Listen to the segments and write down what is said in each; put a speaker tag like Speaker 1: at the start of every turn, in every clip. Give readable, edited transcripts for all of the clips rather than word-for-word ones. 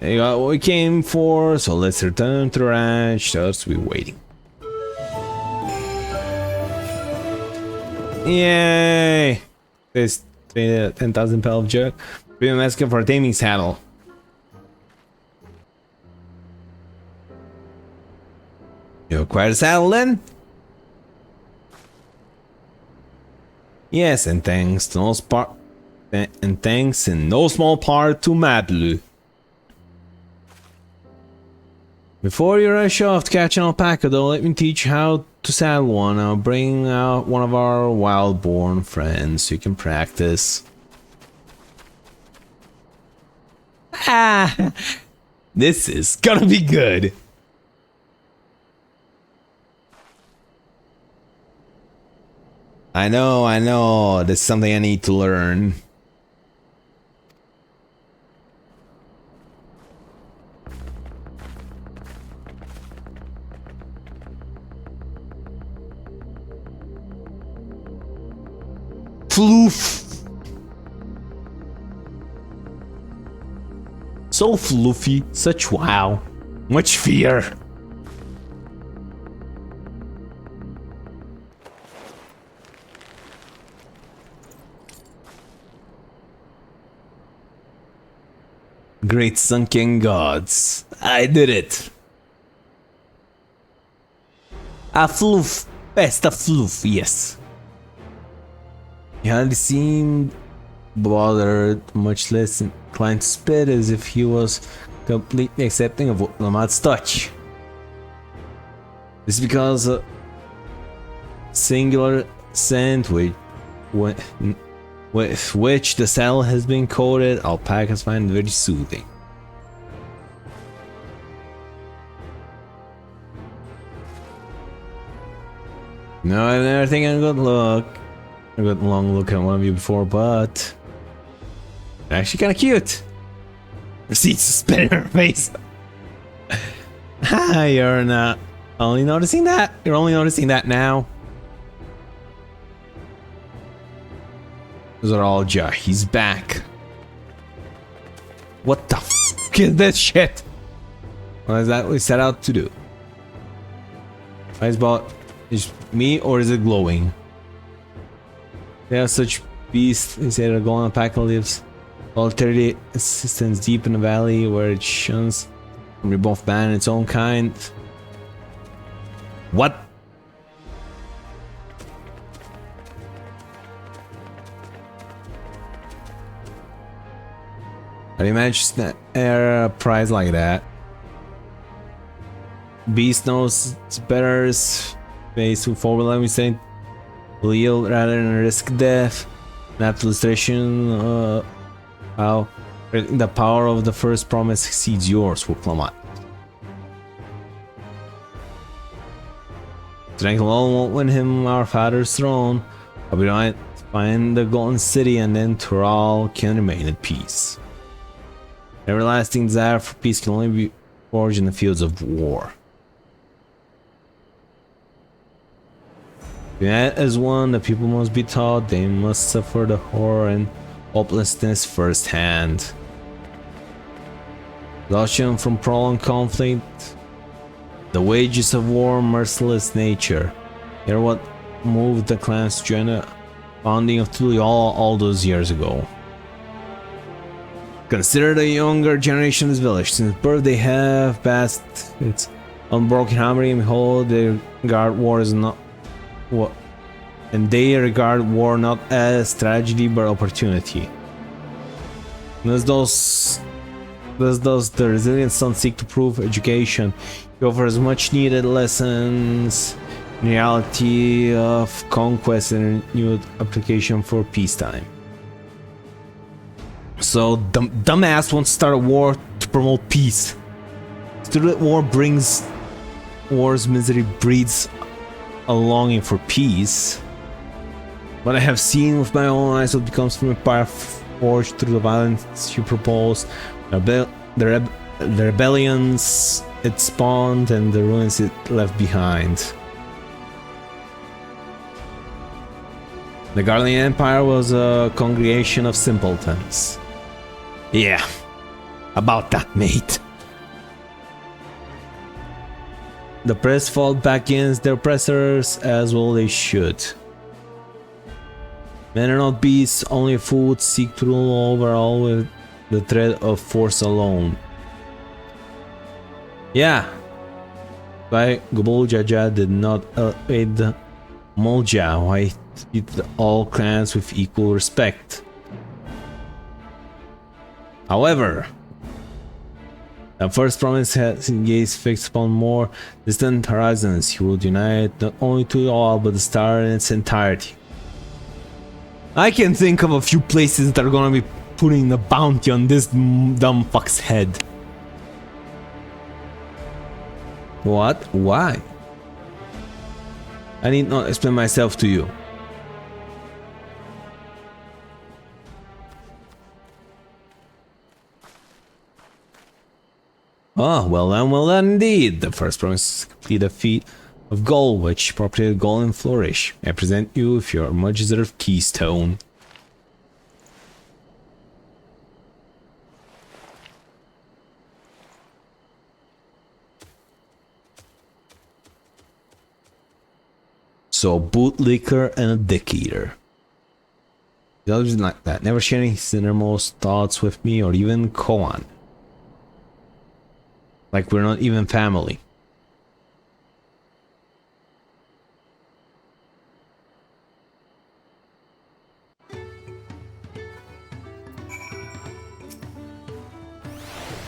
Speaker 1: We got what we came for, so let's return to the ranch. Just be waiting. Yay! This 10,000 pellet jug. Premium asking for a taming saddle. You acquired a saddle then? Yes, and thanks in no small part to Madlu. Before you rush off to catch an alpaca though, let me teach you how to saddle one. I'll bring out one of our wild-born friends so you can practice. Ah! This is gonna be good! I know, this is something I need to learn. Floof! So floofy, such wow, much fear. Great sunken gods, I did it. A floof, best a floof, yes. He hardly seemed bothered, much less inclined to spit, as if he was completely accepting of Lamad's touch. This is because a singular scent with which the saddle has been coated, alpacas find very soothing. No, I've never taken a good look. A good long look at one of you before, but they're actually kind of cute. Receipts spit in her face. Ha! You're not only noticing that. You're only noticing that now. Those are all Jah. He's back. What the f is this shit? What is that we set out to do? Iceball is me or is it glowing? There are such beasts, they say, that go on alpaca lives. Voluntarily existence deep in the valley where it shuns from both man and its own kind. What? How do you manage to snare a prize like that? Beast knows it's better space to forward, let me say. Will yield rather than risk death. An illustration how the power of the first promise exceeds yours, Wuklamat. Strength alone won't win him our father's throne, but we might find the golden city and then Tural can remain at peace. Everlasting desire for peace can only be forged in the fields of war. As one, the people must be taught, they must suffer the horror and hopelessness firsthand. Exhaustion from prolonged conflict, the wages of war, merciless nature. Hear what moved the clans to join the founding of Tuli all those years ago. Consider the younger generation of this village. Since birth they have passed its unbroken hammering, and behold, they regard war as not what, and they regard war not as tragedy but opportunity. Thus does the resilient son seek to prove education. He offers much needed lessons in reality of conquest and renewed application for peacetime. So dumbass wants to start a war to promote peace. Still, that war brings war's misery breeds a longing for peace. But I have seen with my own eyes what becomes from empire forged through the violence you propose, the rebellions it spawned, and the ruins it left behind. The Guardian Empire was a congregation of simpletons. Yeah, about that, mate. The press fought back against their oppressors, as well they should. Men are not beasts, only a fool would seek to rule over all with the threat of force alone. Yeah. Why Gobol Jaja did not aid Molja, why treat all clans with equal respect. However, the first promise has his gaze fixed upon more distant horizons. He will unite not only to all, but the star in its entirety. I can think of a few places that are gonna be putting the bounty on this dumb fuck's head. What? Why? I need not explain myself to you. Oh, well done indeed. The first promise is to complete a feat of gold, which propagated gold and flourish. I present you with your much deserved keystone. So, bootlicker and a dick eater. The others like that, never sharing his innermost thoughts with me or even Koan. Like we're not even family.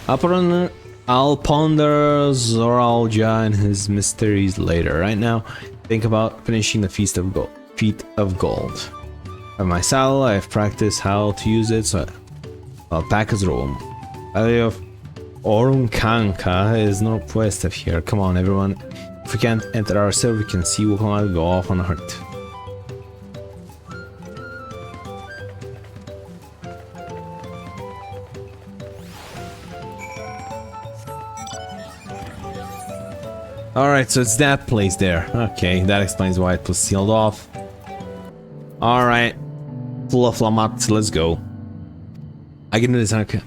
Speaker 1: I'll ponder Zoralja and his mysteries later. Right now, think about finishing the Feast of Gold. On my saddle, I've practiced how to use it, so I'll pack his room. Valley of Orunkanka is northwest of here. Come on, everyone. If we can't enter ourselves, we can see Wuhan go off on a hurt. Alright, so it's that place there. Okay, that explains why it was sealed off. Alright. Full of Lamat, let's go. I can do this, okay.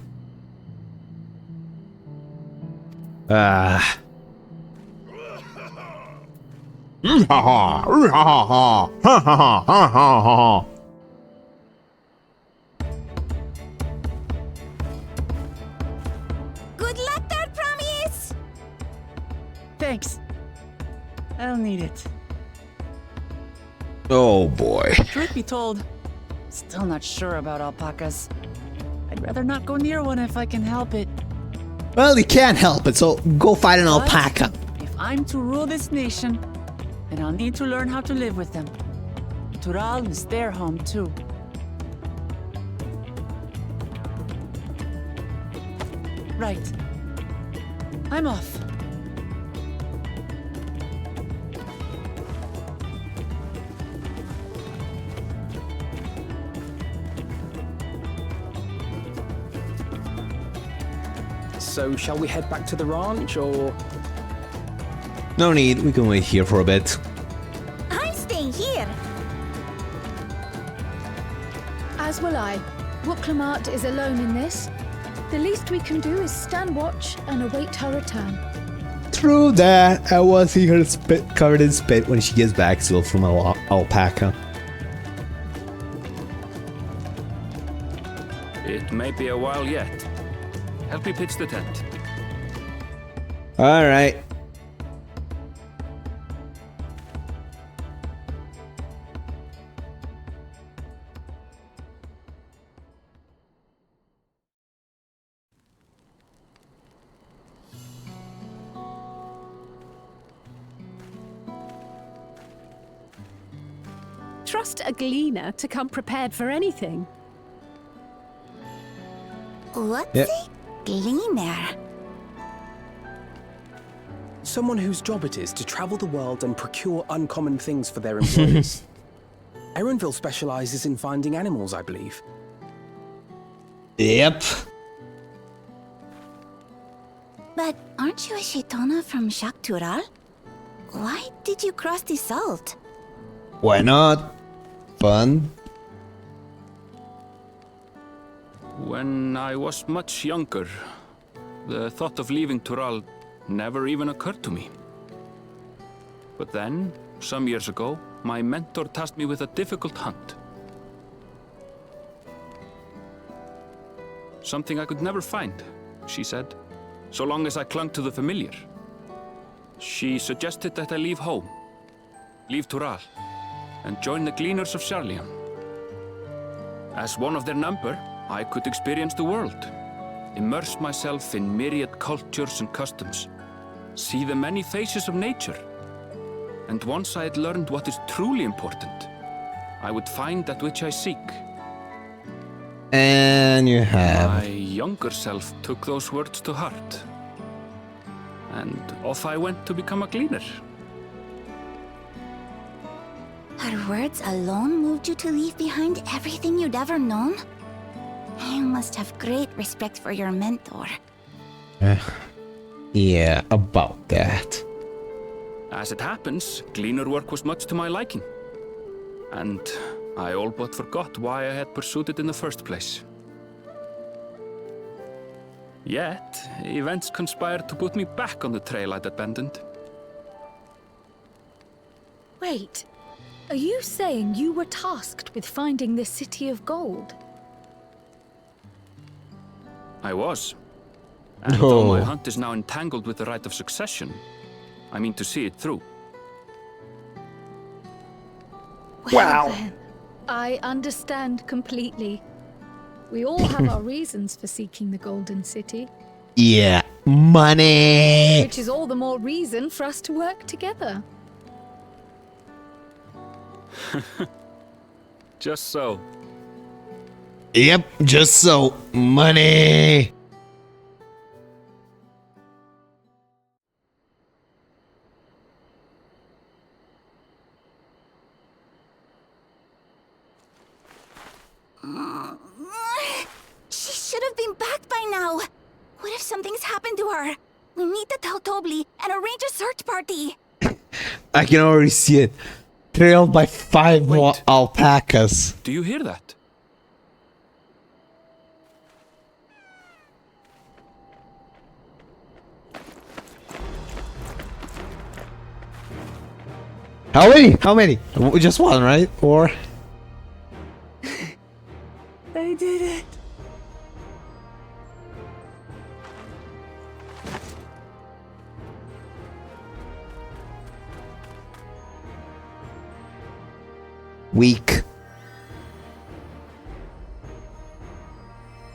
Speaker 2: Good luck there, Promise!
Speaker 3: Thanks. I'll need it.
Speaker 1: Oh boy.
Speaker 3: Truth be told, still not sure about alpacas. I'd rather not go near one if I can help it.
Speaker 4: Well, you can't help it, so go fight an
Speaker 3: But
Speaker 4: alpaca.
Speaker 3: if I'm to rule this nation, then I'll need to learn how to live with them. Tural is their home too. Right. I'm off.
Speaker 5: So, shall we head back to the ranch, or...?
Speaker 1: No need, we can wait here for a bit.
Speaker 2: I'm staying here.
Speaker 6: As will I. Wooklamart is alone in this. The least we can do is stand watch and await her return.
Speaker 4: True that. I will see her spit covered in spit when she gets back, still from an alpaca.
Speaker 7: It may be a while yet. Help me pitch the tent.
Speaker 1: Alright.
Speaker 8: Trust a gleaner to come prepared for anything.
Speaker 2: What's
Speaker 1: Yep.
Speaker 2: a gleaner?
Speaker 5: Someone whose job it is to travel the world and procure uncommon things for their employees. Erenville specializes in finding animals, I believe.
Speaker 1: Yep.
Speaker 2: But aren't you a Shaitana from Shaktural? Why did you cross the salt?
Speaker 1: Why not? Fun.
Speaker 7: When I was much younger, the thought of leaving Tural never even occurred to me. But then, some years ago, my mentor tasked me with a difficult hunt. Something I could never find, she said, so long as I clung to the familiar. She suggested that I leave home, leave Tural, and join the Gleaners of Sharlayan. As one of their number, I could experience the world, immerse myself in myriad cultures and customs, see the many faces of nature. And once I had learned what is truly important, I would find that which I seek.
Speaker 4: And you have.
Speaker 7: My younger self took those words to heart. And off I went to become a gleaner.
Speaker 2: Her words alone moved you to leave behind everything you'd ever known? You must have great respect for your mentor.
Speaker 4: Yeah, about that.
Speaker 7: As it happens, gleaner work was much to my liking. And I all but forgot why I had pursued it in the first place. Yet, events conspired to put me back on the trail I'd abandoned.
Speaker 6: Wait, are you saying you were tasked with finding the City of Gold?
Speaker 7: I was. And though my hunt is now entangled with the rite of succession, I mean to see it through.
Speaker 6: Well, then, I understand completely. We all have our reasons for seeking the Golden City,
Speaker 4: Yeah, money.
Speaker 6: which is all the more reason for us to work together.
Speaker 7: Just so.
Speaker 4: Yep, just so. Money.
Speaker 2: She should have been back by now. What if something's happened to her? We need to tell Tobli and arrange a search party.
Speaker 4: I can already see it. Trailed by 5 more alpacas.
Speaker 7: Do you hear that?
Speaker 4: How many? How many? Just one, right? Or...
Speaker 3: They did it.
Speaker 4: weak.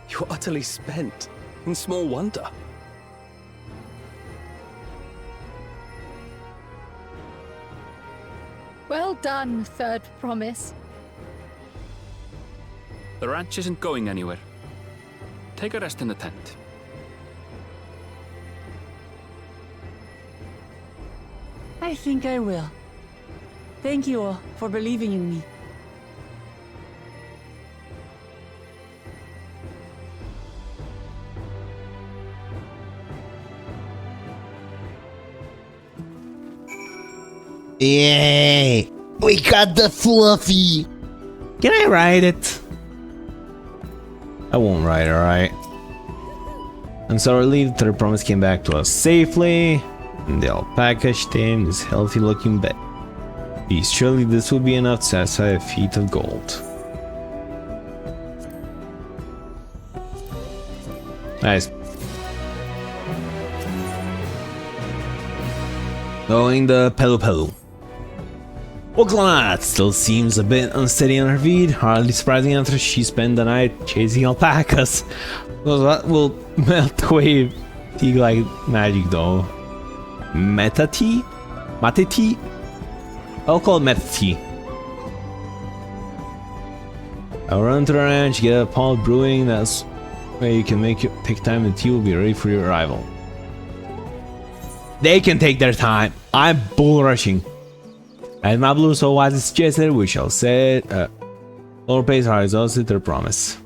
Speaker 5: You're utterly spent, and small wonder.
Speaker 6: Well done, Third Promise.
Speaker 7: The ranch isn't going anywhere. Take a rest in the tent.
Speaker 3: I think I will. Thank you all for believing in me.
Speaker 4: Yay! We got the fluffy! Can I ride it? I won't ride it, alright? And so our lead Third Promise came back to us safely. And the alpaca tamed this healthy looking bed. Surely this will be enough to satisfy a feat of gold. Nice. Going the Pelu. Oaklanat still seems a bit unsteady on her feet, hardly surprising after she spent the night chasing alpacas. Well, that will melt away tea like magic though. Meta tea? Mate tea? I'll call it meta tea. I'll run to the ranch, get a pot brewing, that's where you can take time and tea will be ready for your arrival. They can take their time. I'm bull rushing. As my blue so wisely suggested, we shall set lower pace horizontally to the promise.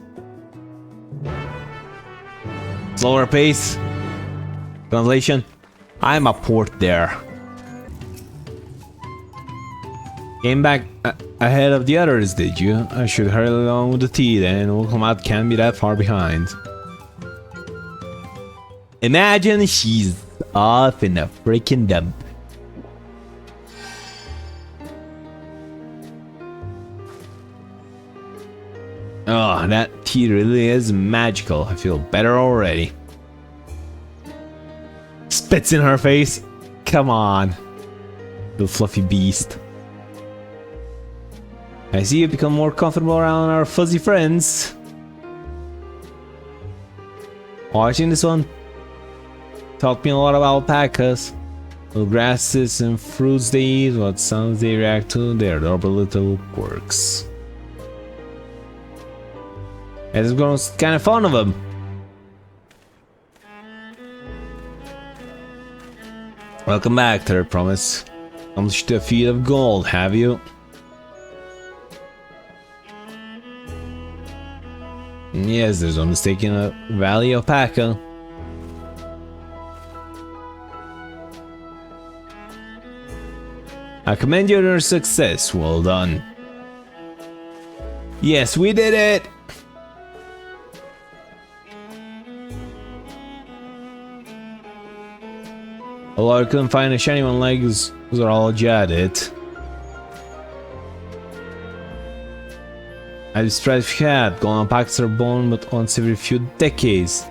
Speaker 4: Slower pace. Translation. I'm a port there. Came back ahead of the others, did you? I should hurry along with the tea then. Oaklanat can't be that far behind.
Speaker 1: Imagine she's off in a freaking dump. Oh, that tea really is magical. I feel better already. Spits in her face. Come on, the fluffy beast. I see you become more comfortable around our fuzzy friends. Watching this one taught me a lot about alpacas. What grasses and fruits they eat, what sounds they react to, their adorable little quirks. It's grown kind of fond of them. Welcome back, Third Promise. Accomplished a feat of gold, have you? Yes, there's no mistaking a Valley Alpaca. I commend you on your success. Well done. Yes, we did it! Although I couldn't find a shiny one like Zorology at it. I'd be surprised if you had. Golden alpacas are born but once every few decades.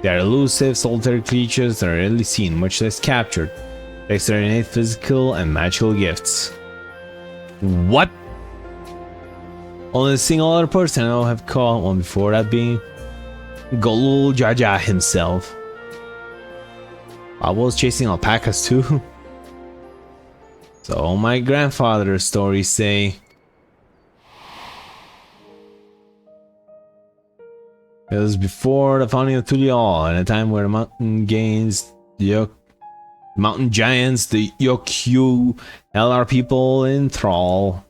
Speaker 1: They are elusive, solitary creatures that are rarely seen, much less captured. Thanks to their innate physical and magical gifts. What? Only a single other person I know have caught one before, that being Golul Jaja himself. I was chasing alpacas too. So my grandfather's stories say. It was before the founding of Tulial, at a time where the mountain giants, the Yokyu, held our people in thrall.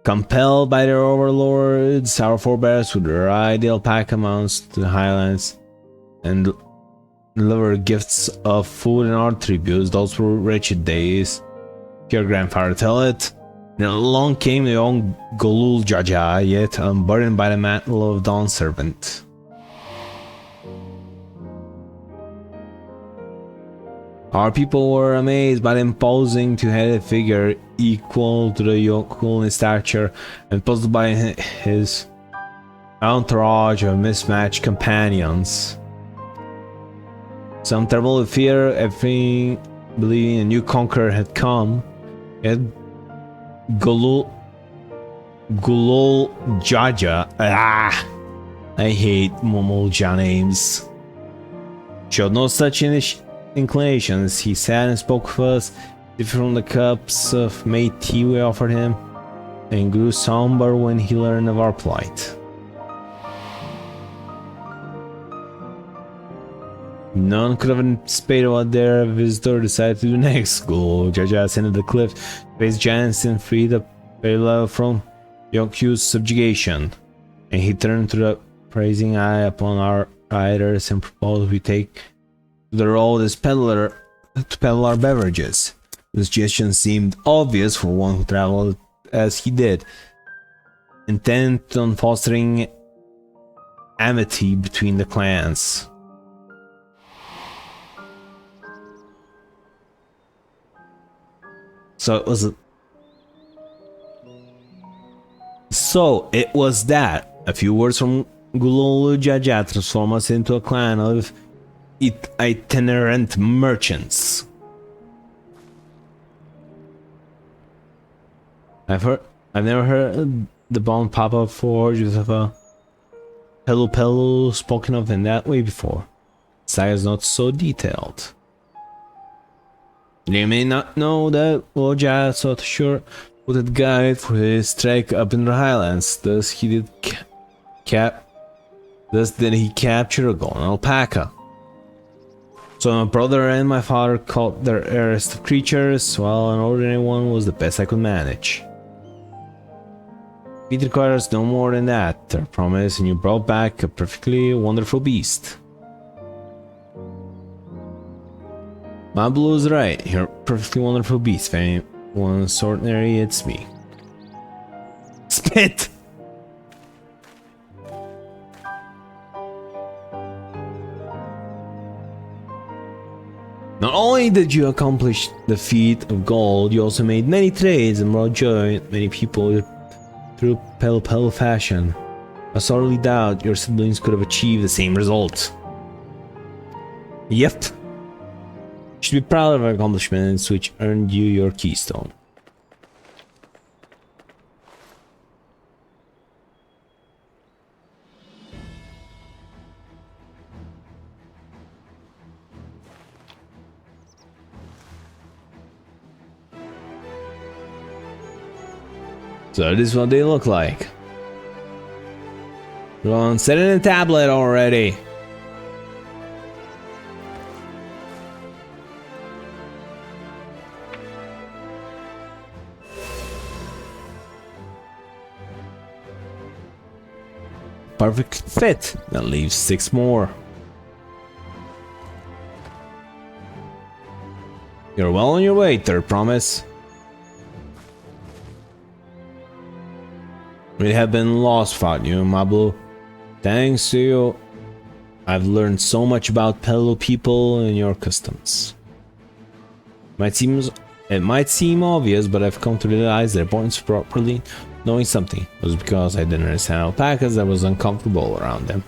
Speaker 1: Compelled by their overlords, our forebears would ride the alpaca mounts to the highlands and deliver gifts of food and art tributes. Those were wretched days. Your grandfather tell it. Then along came the young Golul Jaja, yet unburdened by the mantle of Dawn Servant. Our people were amazed by the imposing two-headed figure equal to the Yokul in stature, and puzzled by his entourage of mismatched companions. Some trembled with fear, everything believing a new conqueror had come. Yet Golul Jaja, I hate Momolja names, showed no such inclinations. He sat and spoke with us, different from the cups of made tea we offered him, and grew somber when he learned of our plight. None could have anticipated what their visitor decided to do next. Golul Jaja ascended the cliff, faced giants, and freed the Pela from Yokyu's subjugation. And he turned to the praising eye upon our riders and proposed we take the road as peddler to peddle our beverages. The suggestion seemed obvious for one who traveled as he did, intent on fostering amity between the clans. So it was that. A few words from Golul Jaja transform us into a clan of itinerant merchants. I've never heard the bond pop-up forge with a Pelu spoken of in that way before. Saga is not so detailed. You may not know that Loja sought a sure-footed guide for his trek up in the highlands. Thus did he capture a golden alpaca. So my brother and my father caught their rarest of creatures, while an ordinary one was the best I could manage. It requires no more than that, I promise, and you brought back a perfectly wonderful beast. My Blue is right, you're a perfectly wonderful beast. If anyone's ordinary, it's me. Spit! Not only did you accomplish the feat of gold, you also made many trades and brought joy to many people through pale fashion. I sorely doubt your siblings could have achieved the same result. Yep. You should be proud of our accomplishments, which earned you your keystone. So this is what they look like. Go on, set it in a tablet already. Perfect fit. That leaves 6 more. You're well on your way, third promise. We have been lost without you, my blue. Thanks to you, I've learned so much about fellow people and your customs. It might seem obvious, but I've come to realize their points properly. Knowing something was because I didn't understand alpacas that was uncomfortable around them.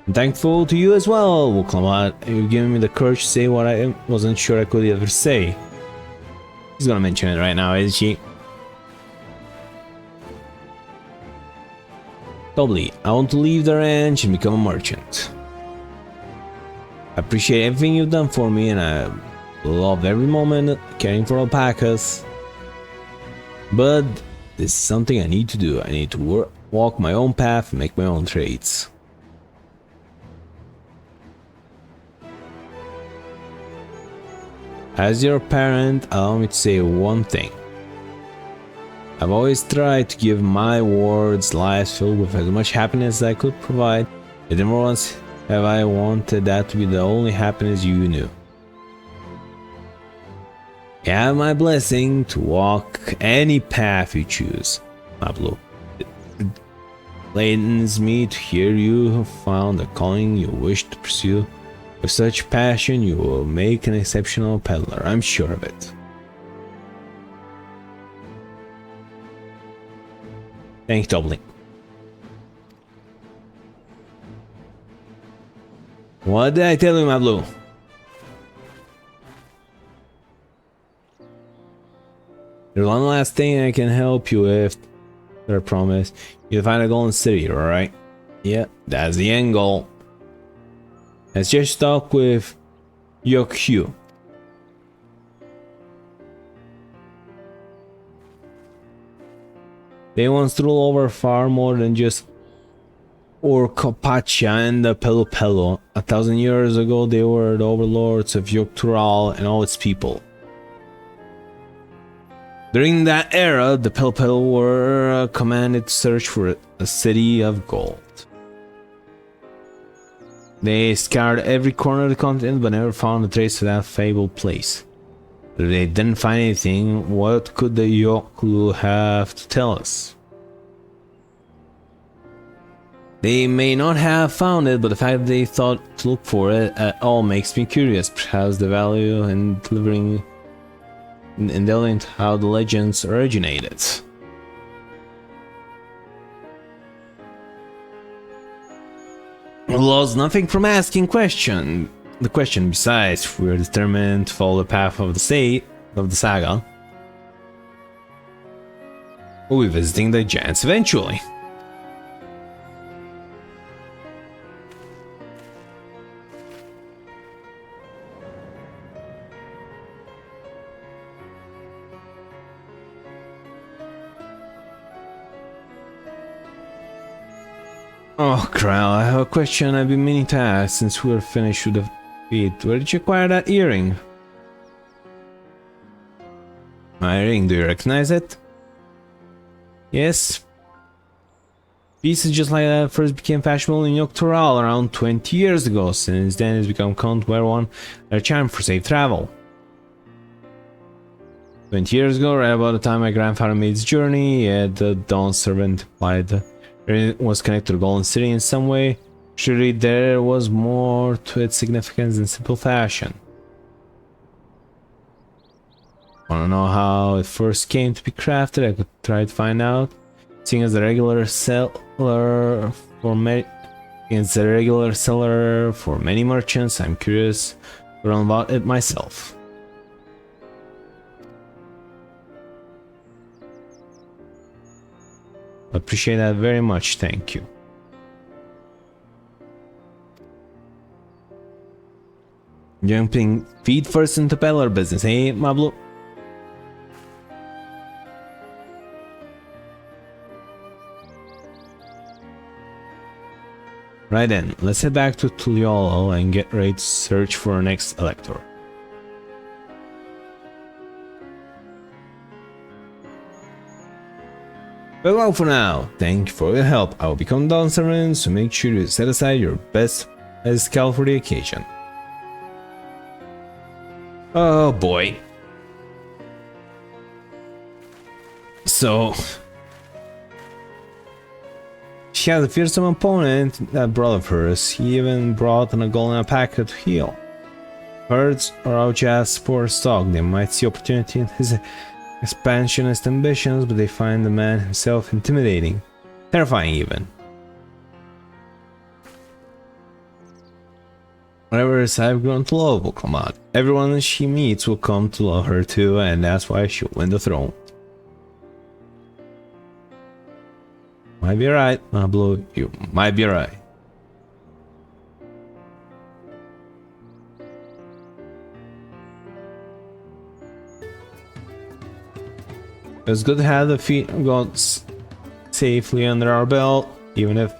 Speaker 1: I'm thankful to you as well, Wuklamat. You've given me the courage to say what I wasn't sure I could ever say. He's gonna mention it right now, isn't she? Totally. I want to leave the ranch and become a merchant. I appreciate everything you've done for me, and I love every moment caring for alpacas. But this is something I need to do. I need to walk my own path and make my own trades. As your parent, allow me to say one thing. I've always tried to give my words lives filled with as much happiness as I could provide, yet never once have I wanted that to be the only happiness you knew. You have my blessing to walk any path you choose, Pablo. It gladdens me to hear you have found the calling you wish to pursue. With such passion, you will make an exceptional peddler, I'm sure of it. Thank you, Doubling. What did I tell you, my blue? There's one last thing I can help you with. I promise. You'll find a golden city, alright? Yeah, that's the end goal. Let's just talk with Yokyu. They once ruled over far more than just Orkopacha and the Pelopelo. 1,000 years ago, they were the overlords of Yoktural and all its people. During that era, the Pelopelo were commanded to search for a city of gold. They scoured every corner of the continent but never found a trace of that fabled place. If they didn't find anything, what could the Yoklu have to tell us? They may not have found it, but the fact that they thought to look for it at all makes me curious. Perhaps the value in delivering how the legends originated. We lost nothing from asking the question. Besides, we are determined to follow the path of the saga. We'll be visiting the giants eventually. Oh, Kral, I have a question I've been meaning to ask since we were finished with the feat. Where did you acquire that earring? My ring, do you recognize it? Yes. Pieces just like that first became fashionable in Yoktural around 20 years ago. Since then, it's become common to wear one as a charm for safe travel. 20 years ago, right about the time my grandfather made his journey, the Dawn servant implied it was connected to the Golden City in some way. Surely there was more to its significance than simple fashion. Wanna know how it first came to be crafted? I could try to find out. Seeing as a regular seller for many merchants, I'm curious to learn about it myself. Appreciate that very much, thank you. Jumping feet first into peddler business, hey, my blue. Right then, let's head back to Tuliolo and get ready to search for our next elector. Farewell for now. Thank you for your help. I will become Dawn Servant, so make sure to set aside your best as scout for the occasion. Oh boy. So she has a fearsome opponent, that brother of hers. He even brought in a golden alpaca to heal. Herds are out just for stock. They might see opportunity in his expansionist ambitions, but they find the man himself intimidating, terrifying even. Whatever I've grown to love will come out. Everyone she meets will come to love her too, and that's why she'll win the throne. Might be right, my blue. You might be right. It's good to have the feet of gods safely under our belt, even if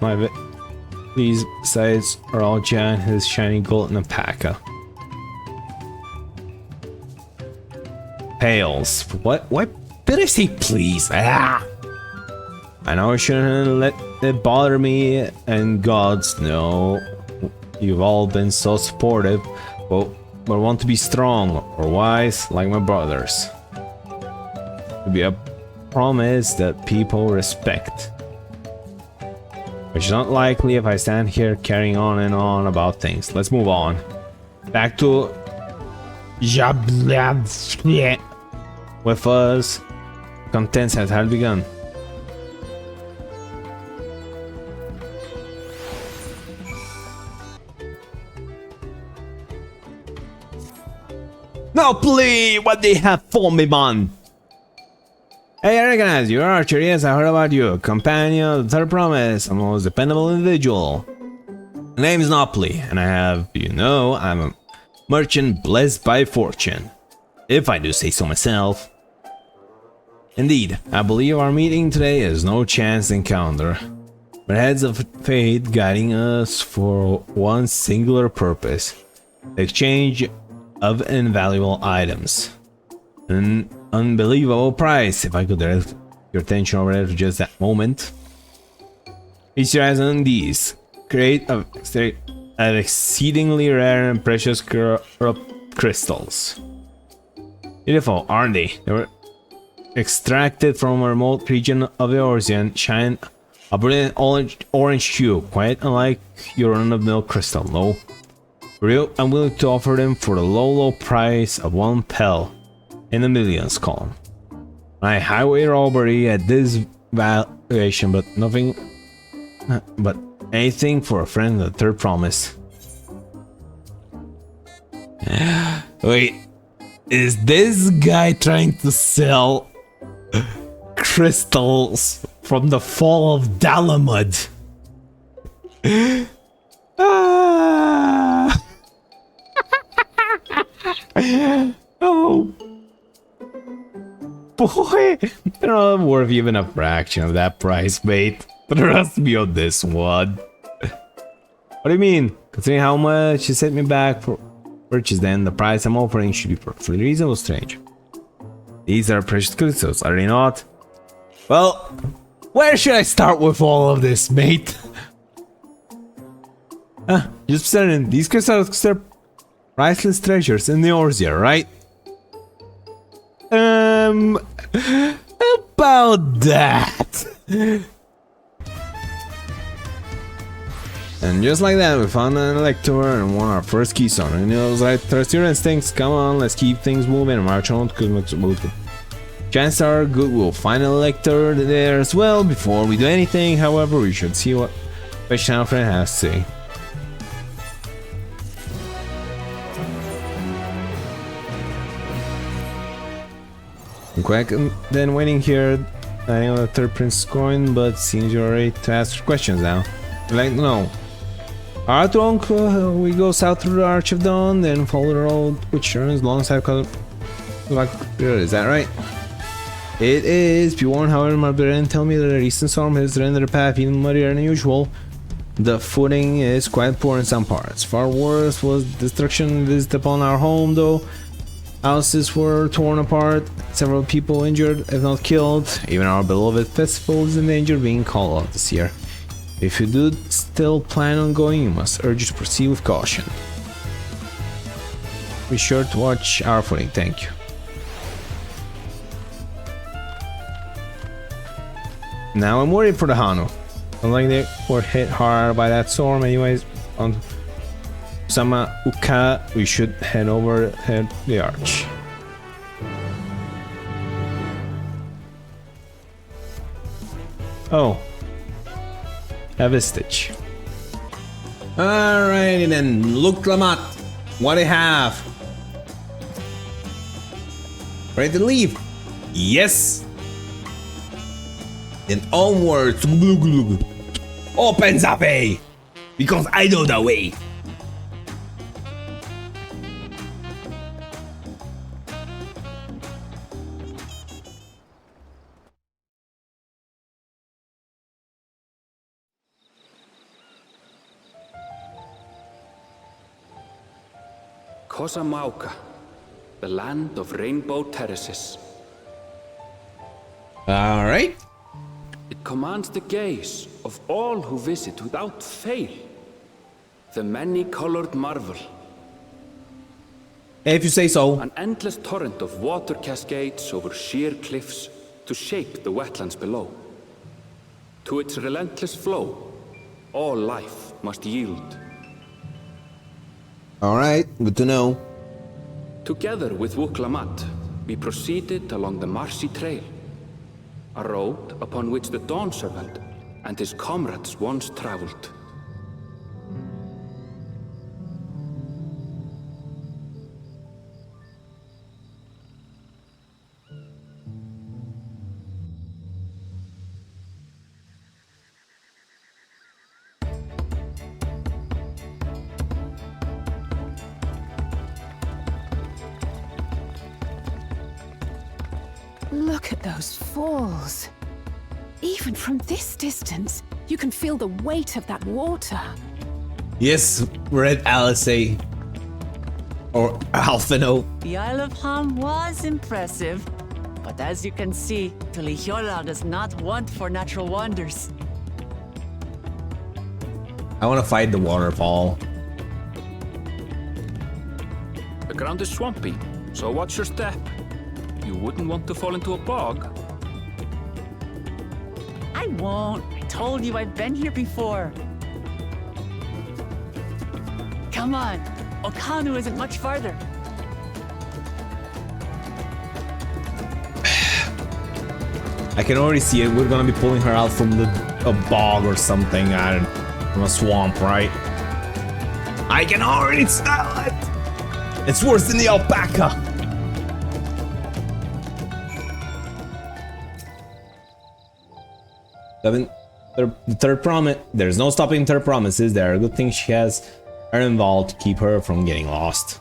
Speaker 1: these sides are all giant, his shiny golden alpaca. Pails. What did I say, please? Ah! I know I shouldn't let it bother me, and gods know you've all been so supportive, but I want to be strong or wise like my brothers. To be a promise that people respect. Which is not likely if I stand here carrying on and on about things. Let's move on. Back to with us. Contents has hardly begun. Now please, what they have for me, man? Hey, I recognize you, Archer. Yes, I heard about you. Companion of the Third Promise, a most dependable individual. My name is Nopley, and I have, I'm a merchant blessed by fortune. If I do say so myself. Indeed, I believe our meeting today is no chance encounter, but heads of fate guiding us for one singular purpose: the exchange of invaluable items. An unbelievable price. If I could direct your attention over there to just that moment. Feast your eyes on these. Create of exceedingly rare and precious crystals. Beautiful, aren't they? They were extracted from a remote region of the Orsian, shine a brilliant orange hue, quite unlike your run-of-the-mill crystal, no? Real, I'm willing to offer them for the low price of 1 pel in the millions column. My highway robbery at this valuation, but anything for a friend of the Third Promise. Wait, is this guy trying to sell crystals from the fall of Dalamud? Oh boy, they're not worth even a fraction of that price, mate. Trust me on this one. What do you mean? Considering how much you sent me back for purchase, then the price I'm offering should be perfectly reasonable, strange. These are precious crystals, are they not? Well, where should I start with all of this, mate? Just saying, these crystals are priceless treasures in the Orsia, right? About that.
Speaker 4: And just like that, we found an elector and won our first keystone. And it was like, trust your instincts, come on, let's keep things moving and march on. Chances are good we'll find an elector there as well before we do anything. However, we should see what Special Friend has to say. Quick, then waiting here. I know the third prince is going, but seems you're ready to ask questions now. Like, no. Drunk, we go south through the Arch of Dawn, then follow the road which turns alongside like, is that right? It is. Be warned, however, my brethren tell me that the recent storm has rendered the path even muddier than usual. The footing is quite poor in some parts. Far worse was destruction visited upon our home, though. Houses were torn apart, several people injured, if not killed. Even our beloved festival is in danger of being called off this year. If you do still plan on going, you must urge you to proceed with caution. Be sure to watch our footing, thank you. Now I'm worried for the Hanu. Unlike they were hit hard by that storm anyways. On Sama Uka, we should head over the arch. Oh. A vestige. Alrighty then, look Lamat. What do you have? Ready to leave? Yes! Then onwards. Open the way! Because I know the way!
Speaker 7: Kosamauka, the land of rainbow terraces.
Speaker 4: Alright.
Speaker 7: It commands the gaze of all who visit without fail. The many-colored marvel.
Speaker 4: If you say so.
Speaker 7: An endless torrent of water cascades over sheer cliffs to shape the wetlands below. To its relentless flow, all life must yield.
Speaker 4: Alright, good to know.
Speaker 7: Together with Wuklamat, we proceeded along the Marcy Trail, a road upon which the Dawn Servant and his comrades once traveled.
Speaker 8: Look at those falls. Even from this distance, you can feel the weight of that water.
Speaker 4: Yes, Red Alice. Or Alphino.
Speaker 3: The Isle of Ham was impressive, but as you can see, Tulihiola does not want for natural wonders.
Speaker 4: I want to fight the waterfall.
Speaker 7: The ground is swampy, so watch your step. You wouldn't want to fall into a bog.
Speaker 3: I won't. I told you I've been here before. Come on. Okanu isn't much farther.
Speaker 4: I can already see it. We're gonna be pulling her out from a bog or something. I don't know. From a swamp, right? I can already smell it! It's worse than the alpaca! The third promise. There's no stopping third promises. There are good things she has are involved to keep her from getting lost.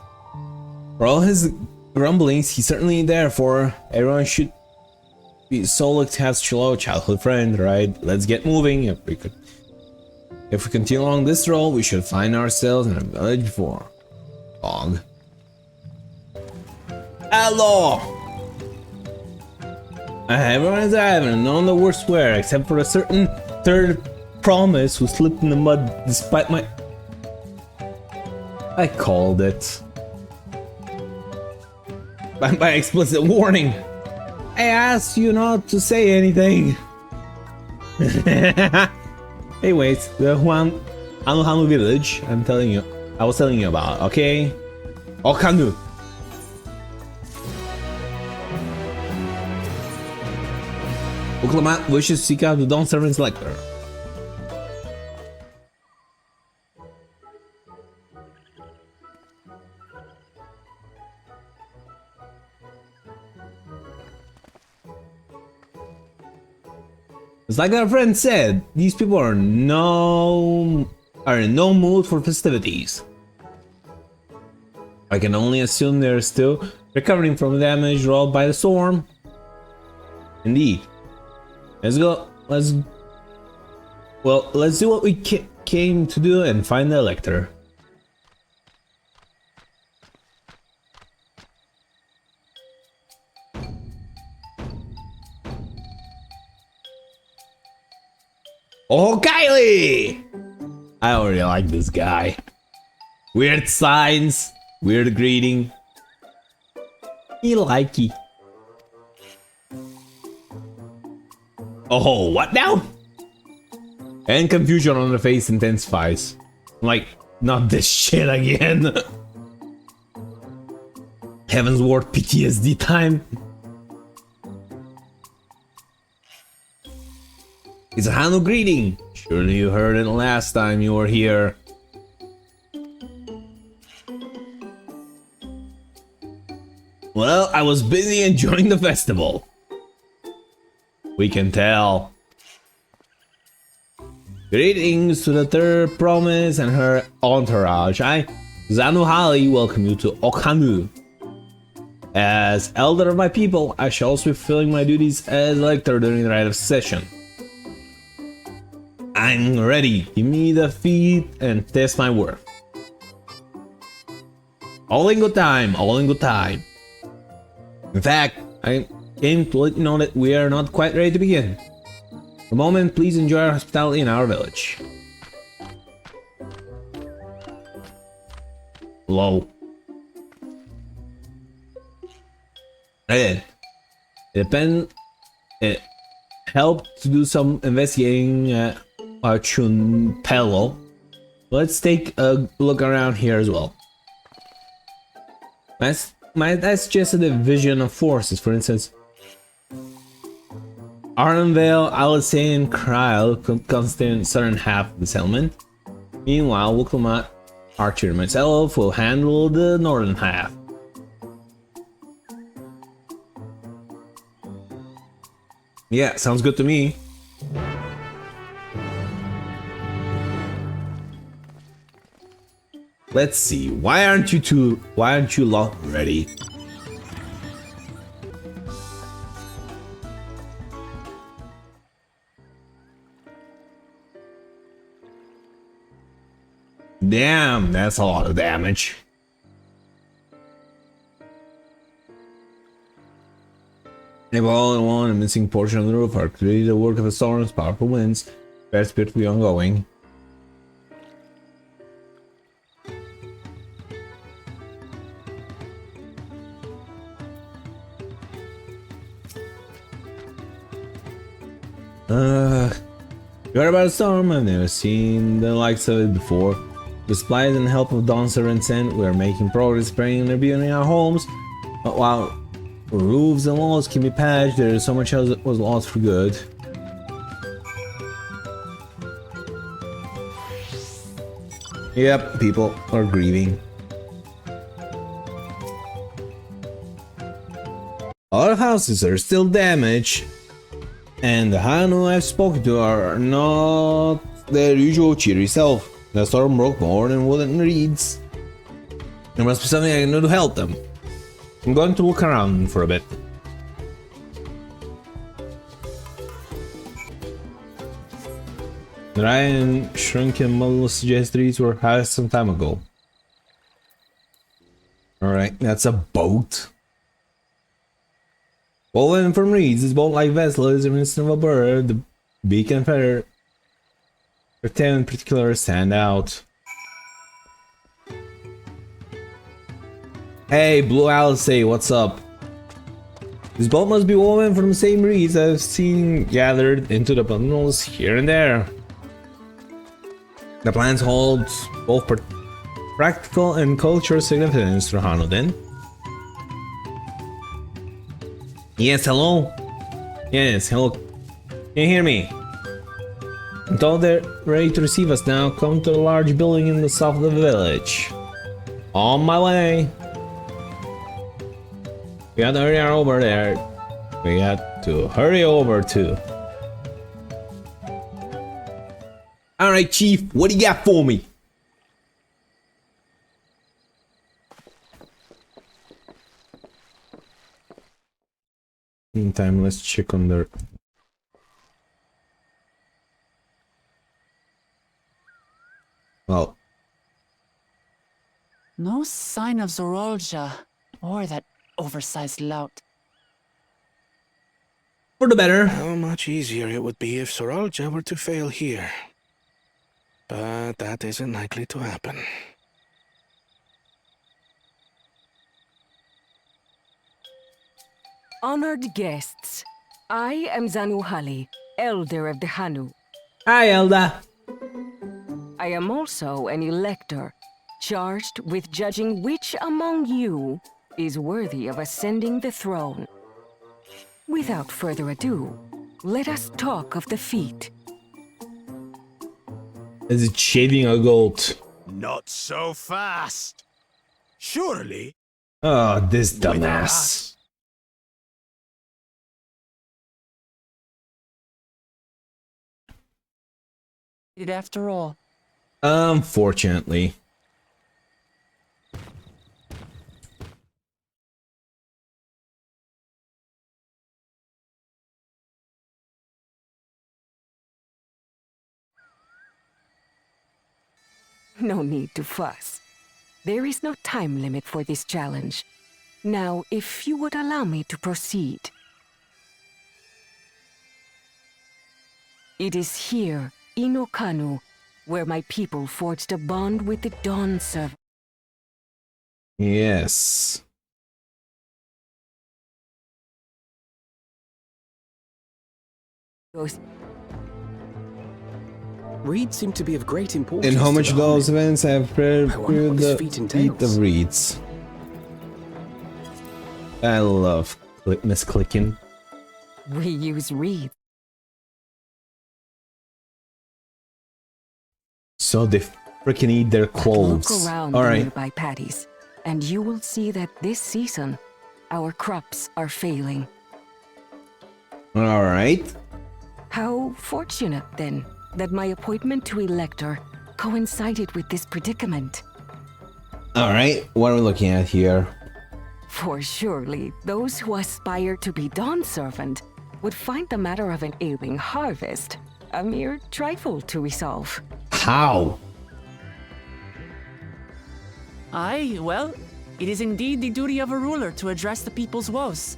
Speaker 4: For all his grumblings, he's certainly there for her. Everyone should be so lucky to have such a childhood friend, right? Let's get moving. If we continue along this road, we should find ourselves in a village before long. Hello! Everyone is having and none of the worst where, except for a certain third promise who slipped in the mud despite my... I called it. By explicit warning. I asked you not to say anything. Anyways, the Juan Hanu village. I was telling you about, okay? Okanu. Uklamat wishes to seek out the Dawn Servant's Lector. It's like our friend said, these people are in no mood for festivities. I can only assume they're still recovering from the damage wrought by the storm. Indeed. Let's do what we came to do and find the Elector. Oh, Kylie! I already like this guy. Weird signs, weird greeting. He likey. Oh, what now? And confusion on the face intensifies. Like, not this shit again. Heaven's Ward PTSD time. It's a Hanu greeting. Surely you heard it last time you were here. Well, I was busy enjoying the festival. We can tell. Greetings to the third promise and her entourage. I, Zanuhali, welcome you to Okanu. As elder of my people, I shall also be fulfilling my duties as Elector during the rite of session. I'm ready. Give me the feat and test my worth. All in good time, all in good time. In fact, I came to let you know that we are not quite ready to begin. For a moment, please enjoy our hospitality in our village. Low. It helped to do some investigating at Chunpelo. Let's take a look around here as well. That's just a division of forces. For instance, Arnvale, Alisane, and Kryl constitute the southern half of the settlement. Meanwhile, Wuklamat, Archer, and myself will handle the northern half. Yeah, sounds good to me. Let's see. Why aren't you lot ready? Damn, that's a lot of damage. If all in one, a missing portion of the roof are clearly the work of the storm's powerful winds, best bit to be ongoing. You heard about a storm? I've never seen the likes of it before. With supplies and help of Dawn Servant sent, we are making progress spraying and rebuilding our homes. But while roofs and walls can be patched, there is so much else that was lost for good. Yep, people are grieving. A lot of houses are still damaged, and the Hanu I've spoken to are not their usual cheery self. The storm broke more than wooden reeds. There must be something I can do to help them. I'm going to look around for a bit. The Ryan Shrunken Model suggests these were housed some time ago. Alright, that's a boat. Woven from reeds, this boat-like vessel is reminiscent of a bird. The beak and feather in particular stand out. Hey, Blue Alice, what's up? This boat must be woven from the same reeds I've seen gathered into the bundles here and there. The plans hold both practical and cultural significance to Hanuden. Yes, hello? Yes, hello. Can you hear me? I'm told they're ready to receive us now. Come to the large building in the south of the village. On my way. We got to hurry over there. We got to hurry over too. Alright, Chief, what do you got for me? Meantime, let's check on their... Well...
Speaker 3: No sign of Zorolja or that oversized lout.
Speaker 4: For the better.
Speaker 9: How much easier it would be if Soralja were to fail here. But that isn't likely to happen.
Speaker 10: Honored guests, I am Zanuhali, Elder of the Hanu.
Speaker 4: Hi, Elda.
Speaker 10: I am also an elector, charged with judging which among you is worthy of ascending the throne. Without further ado, let us talk of the feat.
Speaker 4: Is it shaving a goat?
Speaker 11: Not so fast. Surely.
Speaker 4: Oh, this dumbass.
Speaker 3: It after all.
Speaker 4: Unfortunately.
Speaker 10: No need to fuss. There is no time limit for this challenge. Now, if you would allow me to proceed. It is here, in Okanu, where my people forged a bond with the Dawn Servant.
Speaker 4: Yes.
Speaker 5: Reeds seem to be of great importance.
Speaker 4: In homage to
Speaker 5: the
Speaker 4: those
Speaker 5: army.
Speaker 4: events, I have prepared
Speaker 5: I wonder what
Speaker 4: the
Speaker 5: this feat
Speaker 4: feat
Speaker 5: entails.
Speaker 4: of reeds. I love misclicking.
Speaker 10: We use reeds.
Speaker 4: So they freaking eat their clothes.
Speaker 10: Look around
Speaker 4: All
Speaker 10: the
Speaker 4: right.
Speaker 10: nearby paddies, and you will see that this season, our crops are failing.
Speaker 4: All right.
Speaker 10: How fortunate, then, that my appointment to Elector coincided with this predicament.
Speaker 4: All right. What are we looking at here?
Speaker 10: For surely, those who aspire to be Dawn Servant would find the matter of an ailing harvest a mere trifle to resolve.
Speaker 4: How?
Speaker 3: Aye, well, it is indeed the duty of a ruler to address the people's woes.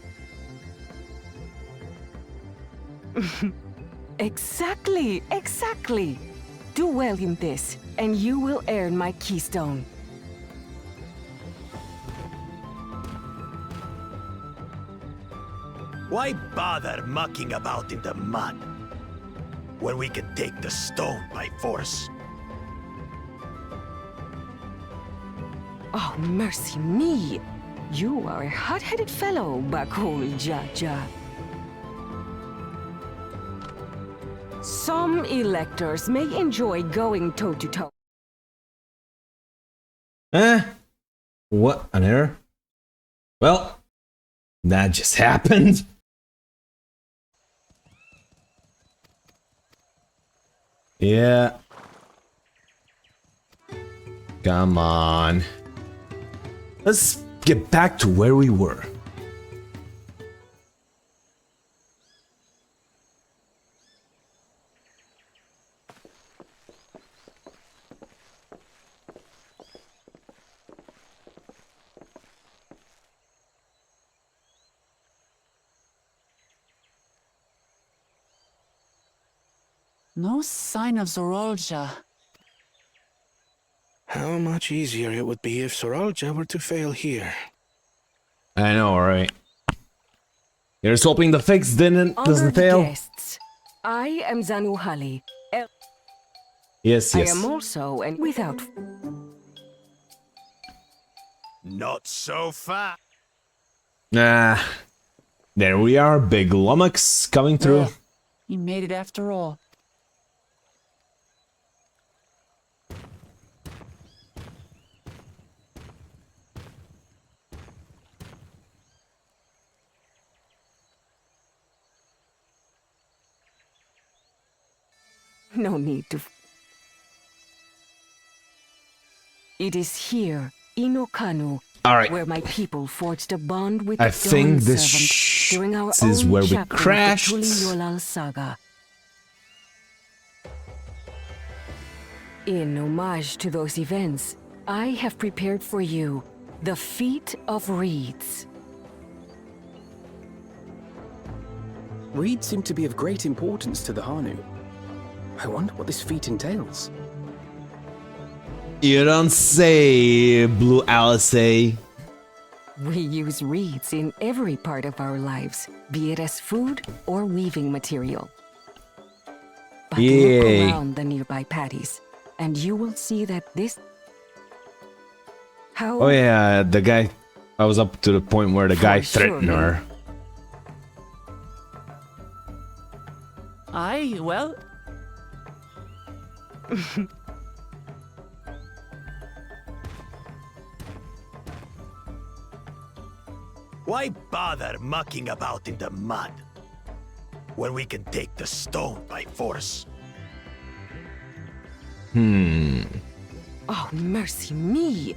Speaker 10: Exactly, exactly. Do well in this, and you will earn my keystone.
Speaker 11: Why bother mucking about in the mud when we can take the stone by force?
Speaker 10: Oh, mercy me! You are a hot-headed fellow, Bakul Jaja. Some electors may enjoy going toe-to-toe.
Speaker 4: What an error? Well, that just happened. Yeah. Come on. Let's get back to where we were.
Speaker 3: No sign of Zorolja.
Speaker 9: How much easier it would be if Soralja were to fail here.
Speaker 4: I know, right? Here's hoping the fix doesn't
Speaker 10: Honored
Speaker 4: fail.
Speaker 10: guests, I am Zanuhali.
Speaker 1: Yes,
Speaker 10: I
Speaker 1: yes.
Speaker 10: am also, and without...
Speaker 11: Not so fast.
Speaker 1: Ah, there we are, big lummox coming through.
Speaker 3: You made it after all.
Speaker 10: No need to... It is here, in Okanu,
Speaker 1: Alright,
Speaker 10: where my people forged a bond with
Speaker 1: I
Speaker 10: the
Speaker 1: think
Speaker 10: Dawn
Speaker 1: this
Speaker 10: Servant during our
Speaker 1: is
Speaker 10: own
Speaker 1: where we
Speaker 10: chapter of
Speaker 1: crashed.
Speaker 10: the Tuliyollal saga. In homage to those events, I have prepared for you the Feat of Reeds.
Speaker 5: Reeds seem to be of great importance to the Hanu. I wonder what this feat entails.
Speaker 1: You don't say, Blue Alice.
Speaker 10: We use reeds in every part of our lives, be it as food or weaving material. But
Speaker 1: Yay.
Speaker 10: look around the nearby paddies, and you will see that this... How...
Speaker 1: Oh yeah, the guy... I was up to the point where the guy
Speaker 10: For sure,
Speaker 1: threatened her.
Speaker 3: Well...
Speaker 11: Why bother mucking about in the mud when we can take the stone by force?
Speaker 10: Oh, mercy me!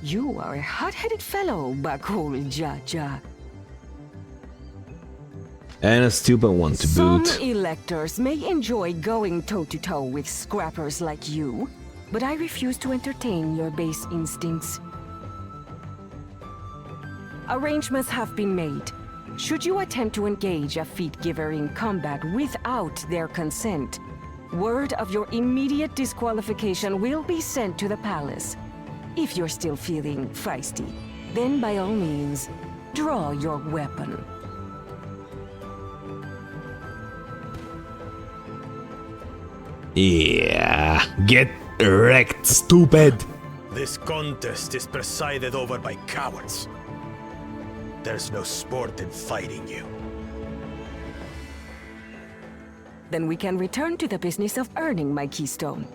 Speaker 10: You are a hot-headed fellow, Bakul Jaja.
Speaker 1: And a stupid one to
Speaker 10: Some
Speaker 1: boot.
Speaker 10: electors may enjoy going toe-to-toe with scrappers like you, but I refuse to entertain your base instincts. Arrangements have been made. Should you attempt to engage a feat giver in combat without their consent, word of your immediate disqualification will be sent to the palace. If you're still feeling feisty, then by all means, draw your weapon.
Speaker 1: Yeah, get wrecked, stupid.
Speaker 11: This contest is presided over by cowards. There's no sport in fighting you.
Speaker 10: Then we can return to the business of earning my keystone.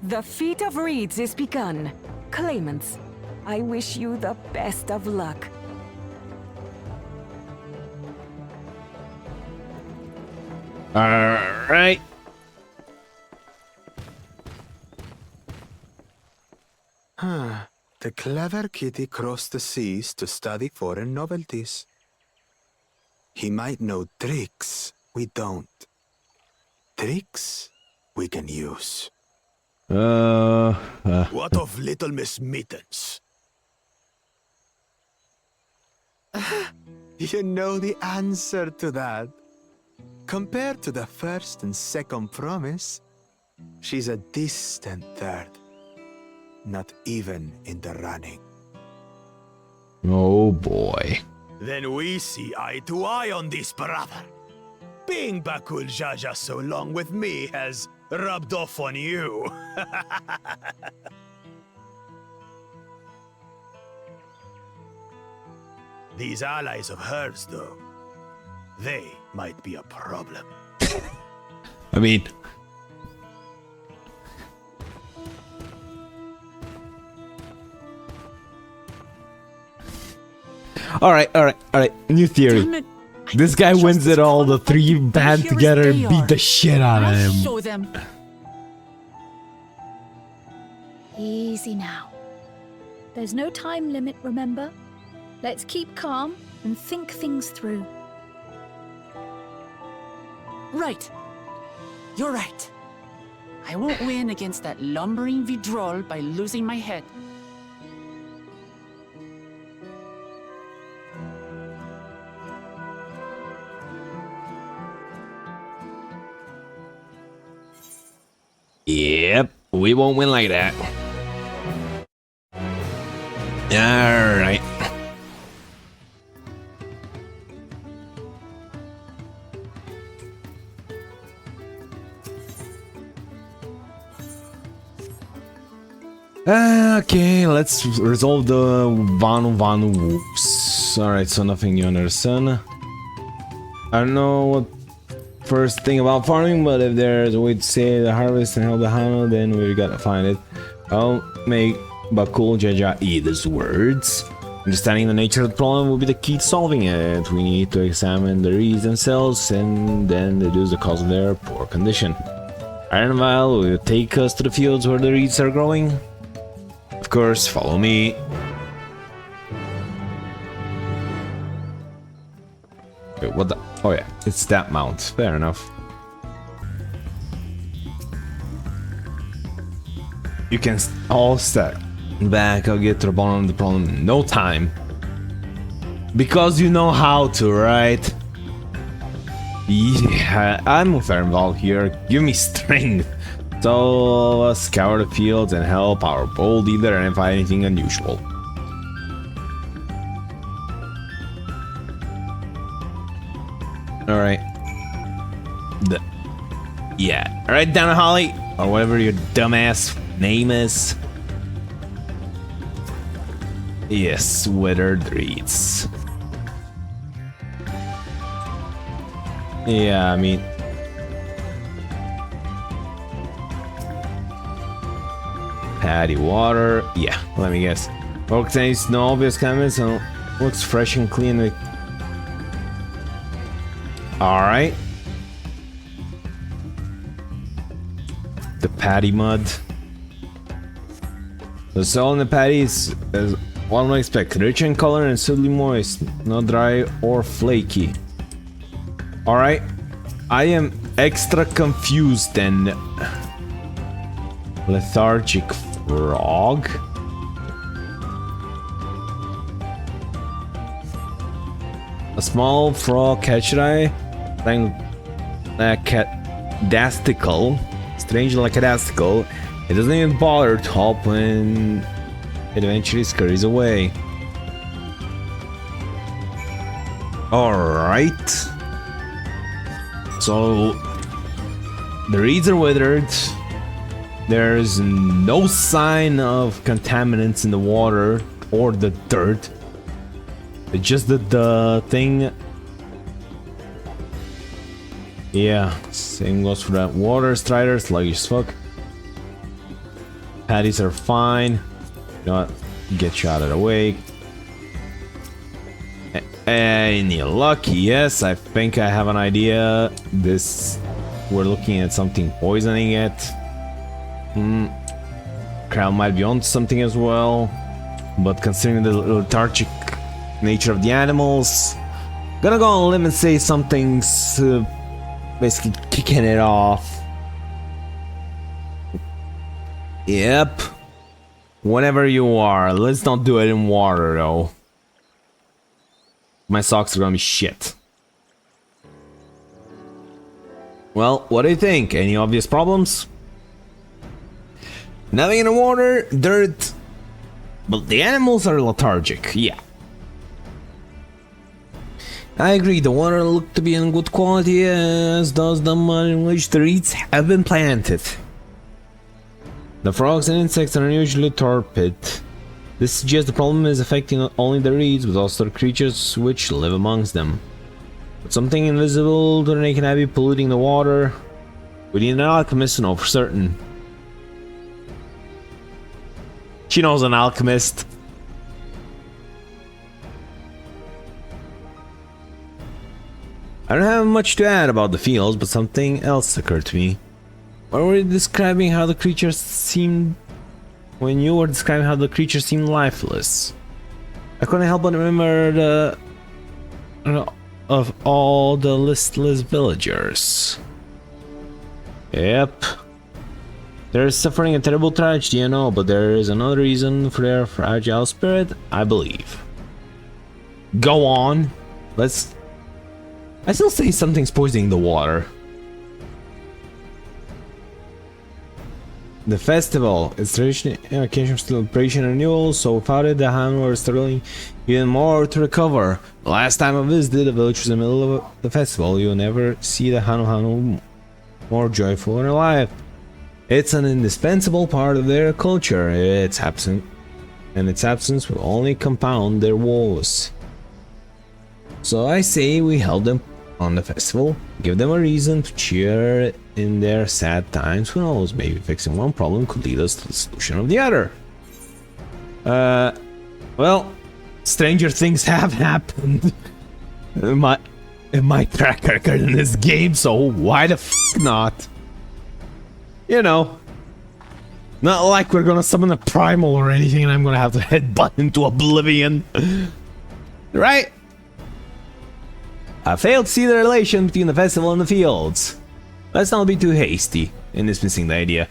Speaker 10: The Feat of Reeds is begun. Claimants, I wish you the best of luck.
Speaker 1: Alright.
Speaker 12: The clever kitty crossed the seas to study foreign novelties. He might know tricks we don't. Tricks we can use.
Speaker 11: What of Little Miss Mittens?
Speaker 12: You know the answer to that. Compared to the first and second promise, she's a distant third. Not even in the running.
Speaker 1: Oh boy.
Speaker 11: Then we see eye to eye on this, brother. Being Bakul Jaja so long with me has rubbed off on you. These allies of hers, though, they might be a problem.
Speaker 1: I mean... Alright. New theory. This guy wins it all, the three band together and beat the shit out of him.
Speaker 3: Show them.
Speaker 6: Easy now. There's no time limit, remember? Let's keep calm and think things through.
Speaker 3: Right. You're right. I won't win against that lumbering Vidrol by losing my head.
Speaker 1: Yep, we won't win like that. Alright. Okay, let's resolve the Vanu wolves. Alright, so nothing new under the sun. I don't know what first thing about farming, but if there's a way to save the harvest and help the Hano, then we gotta find it. I'll make Bakul Jaja eat his words. Understanding the nature of the problem will be the key to solving it. We need to examine the reeds themselves and then deduce the cause of their poor condition. Iron Vial will take us to the fields where the reeds are growing. Of course, follow me. Wait, what the? Oh yeah, it's that mount. Fair enough. You can all stack back. I'll get to the bottom of the problem in no time. Because you know how to, right? Yeah, I'm fair involved here. Give me strength. So let's scour the fields and help our bold leader identify anything unusual. Alright. Yeah. Alright, down Holly, or whatever your dumbass name is. Yes, withered reeds. Yeah, I mean, Paddy water. Yeah, let me guess. Well, contains no obvious comments and looks fresh and clean. Alright. The paddy mud. The soil in the paddy is, as one would expect, rich in color and subtly moist, not dry or flaky. Alright. I am extra confused and lethargic frog. A small frog catch eye, like dastical, strangely like a dastical. It doesn't even bother to hop when it eventually scurries away. Alright. So the reeds are withered. There's no sign of contaminants in the water or the dirt. It's just that the thing. Yeah, same goes for that water strider, sluggish as fuck. Patties are fine. You know what? Get you out of the way. And you're lucky, yes, I think I have an idea. We're looking at something poisoning it. Crowd might be on something as well. But considering the lethargic nature of the animals, gonna go on a limb and say something's basically kicking it off. Yep. Whenever you are. Let's not do it in water though. My socks are gonna be shit. Well, what do you think? Any obvious problems? Nothing in the water, dirt, but the animals are lethargic, yeah. I agree, the water looked to be in good quality, as does the mud in which the reeds have been planted. The frogs and insects are unusually torpid. This suggests the problem is affecting not only the reeds, but also the creatures which live amongst them. But something invisible to the naked eye be polluting the water. We need an alchemist to know for certain. She knows an alchemist. I don't have much to add about the fields, but something else occurred to me. When you were describing how the creatures seemed lifeless, I couldn't help but remember of all the listless villagers. Yep. They're suffering a terrible tragedy, I know, but there is another reason for their fragile spirit, I believe. Go on. I still say something's poisoning the water. The festival, its tradition, occasion of celebration and renewal, so without it, the Han were struggling even more to recover. The last time I visited, the village was in the middle of the festival. You'll never see the Hanu more joyful in her life.
Speaker 4: It's an indispensable part of their culture. Its absence will only compound their woes. So I say we help them on the festival, give them a reason to cheer in their sad times. Who knows, maybe fixing one problem could lead us to the solution of the other. Well, stranger things have happened in my track record in this game, so why the f not? You know, not like we're gonna summon a primal or anything and I'm gonna have to headbutt into oblivion. Right? I failed to see the relation between the festival and the fields. Let's not be too hasty in dismissing the idea.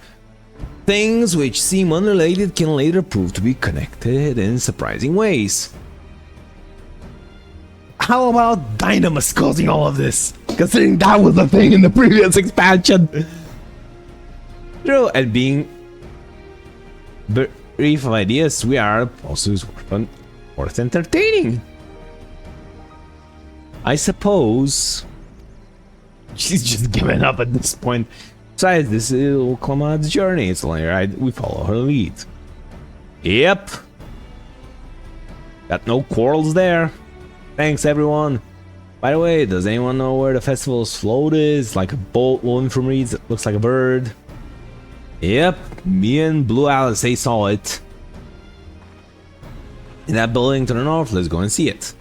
Speaker 4: Things which seem unrelated can later prove to be connected in surprising ways. How about Dynamis causing all of this? Considering that was the thing in the previous expansion. True, and being brief of ideas, we are also worth entertaining. I suppose she's just giving up at this point. Besides, this is Clamad's journey. It's only right we follow her lead. Yep. Got no quarrels there. Thanks, everyone. By the way, does anyone know where the festival's float is? Like a bolt woven from reeds that looks like a bird. Yep, me and Blue Alice, they saw it. In that building to the north, let's go and see it.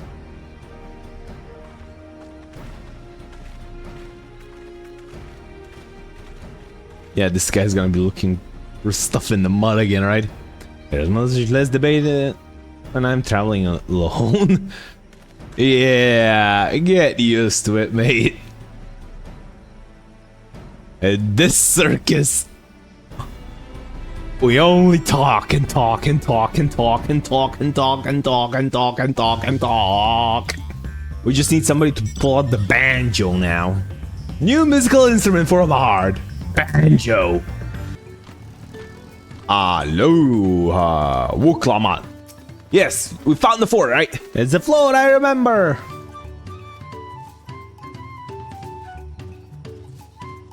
Speaker 4: Yeah, this guy's gonna be looking for stuff in the mud again, right? There's much less debate when I'm traveling alone. Yeah, get used to it, mate. At this circus, we only talk and talk and talk and talk and talk and talk and talk and talk and talk and talk. We just need somebody to pull out the banjo now. New musical instrument for a bard. Banjo. Aloha, Wuklamat. Yes, we found the fort, right? It's the float, I remember.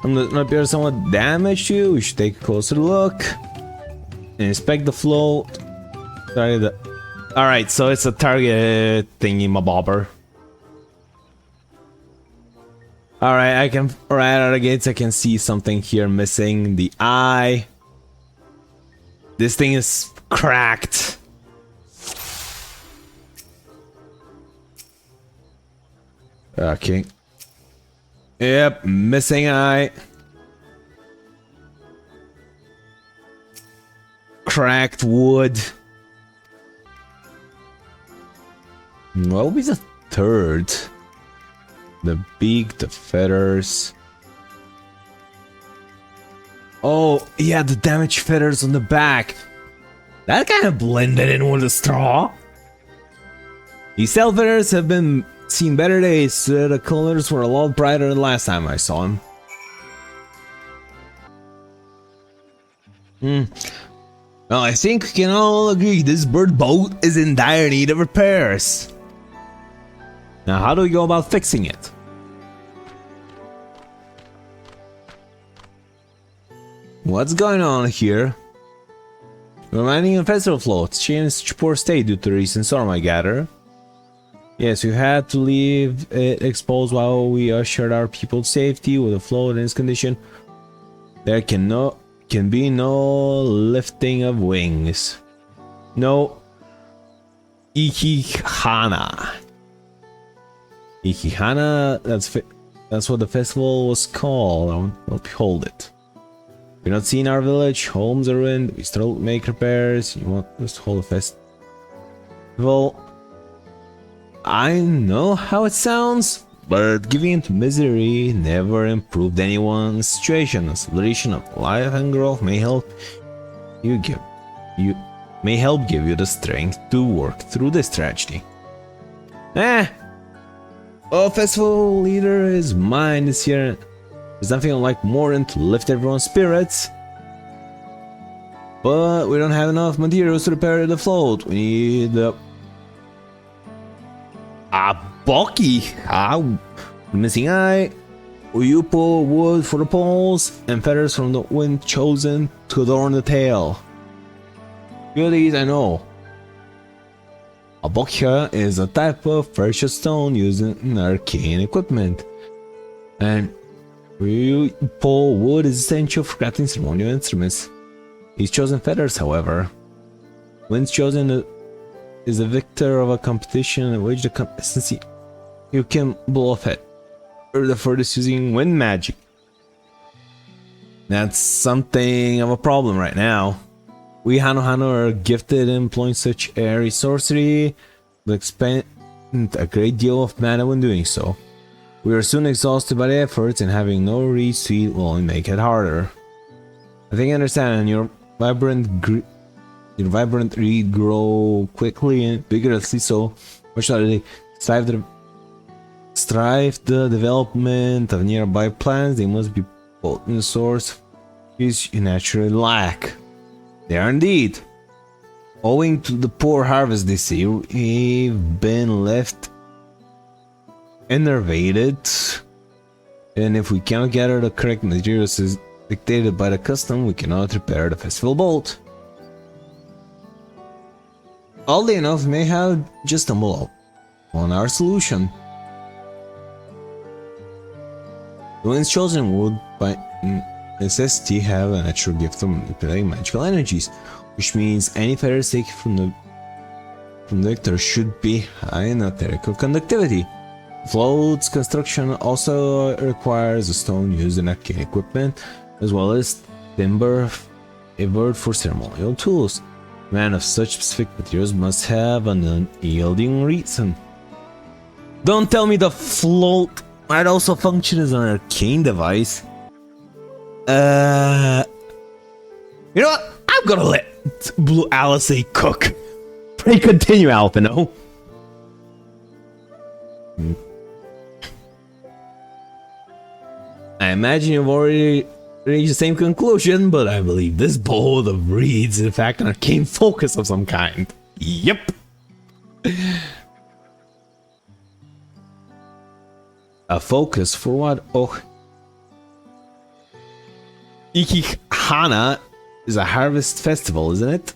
Speaker 4: It appears somewhat damaged too. We should take a closer look. Inspect the float. Alright, so it's a target thingy mabobber. Alright, I can right out of the gates I can see something here missing. The eye. This thing is cracked. Okay. Yep, missing eye. Cracked wood. What will be the third? The beak, the feathers. Oh, yeah, the damaged feathers on the back. That kind of blended in with the straw. These cell feathers have been seen better days. The colors were a lot brighter than last time I saw him. Well, I think we can all agree this bird boat is in dire need of repairs. Now, how do we go about fixing it? What's going on here? We're mining a festival float. It's in such poor state due to the recent storm, I gather. Yes, we had to leave it exposed while we assured our people's safety. With a float in this condition, there can be no lifting of wings. No Ikihana. Ikihana, that's what the festival was called. I'll behold it. We're not seeing our village, homes are ruined, we still make repairs. You want us to hold a festival? I know how it sounds, but giving into misery never improved anyone's situation. A celebration of life and growth may help give you the strength to work through this tragedy. A festival leader is mine this year. There's nothing like more than to lift everyone's spirits. But we don't have enough materials to repair the float. We need a bulky missing eye.
Speaker 1: You pull wood for the poles and feathers from the wind chosen to adorn the tail. Few of these I know. A bokya is a type of precious stone used in arcane equipment. And you pull wood is essential for crafting ceremonial instruments. These chosen feathers, however, when chosen is the victor of a competition in which the consistency you can blow off it. Or the furthest using wind magic. That's something of a problem right now. We Hano are gifted in employing such airy sorcery, but expend a great deal of mana when doing so. We are soon exhausted by the efforts, and having no reed sweet will only make it harder. I think I understand, your vibrant reed grow quickly and vigorously, so much that they strive the development of nearby plants. They must be potent source which you naturally lack. They are indeed. Owing to the poor harvest this year, we've been left enervated, and if we cannot gather the correct materials as dictated by the custom, we cannot repair the festival bolt. Oddly enough, we may have just stumbled on our solution. The winds chosen would, by necessity, have a natural gift of manipulating magical energies, which means any feathers taken from the victor should be high in etherical conductivity. Float's construction also requires a stone used in arcane equipment, as well as timber favored for ceremonial tools. Man of such specific materials must have an unyielding reason. Don't tell me the float might also function as an arcane device. You know what? I'm gonna let Blue Alice cook. Pray continue, Alpino. I imagine you've already reached the same conclusion, but I believe this bowl of reeds is in fact an arcane focus of some kind. Yep. A focus for what? Oh. Ikihana is a harvest festival, isn't it?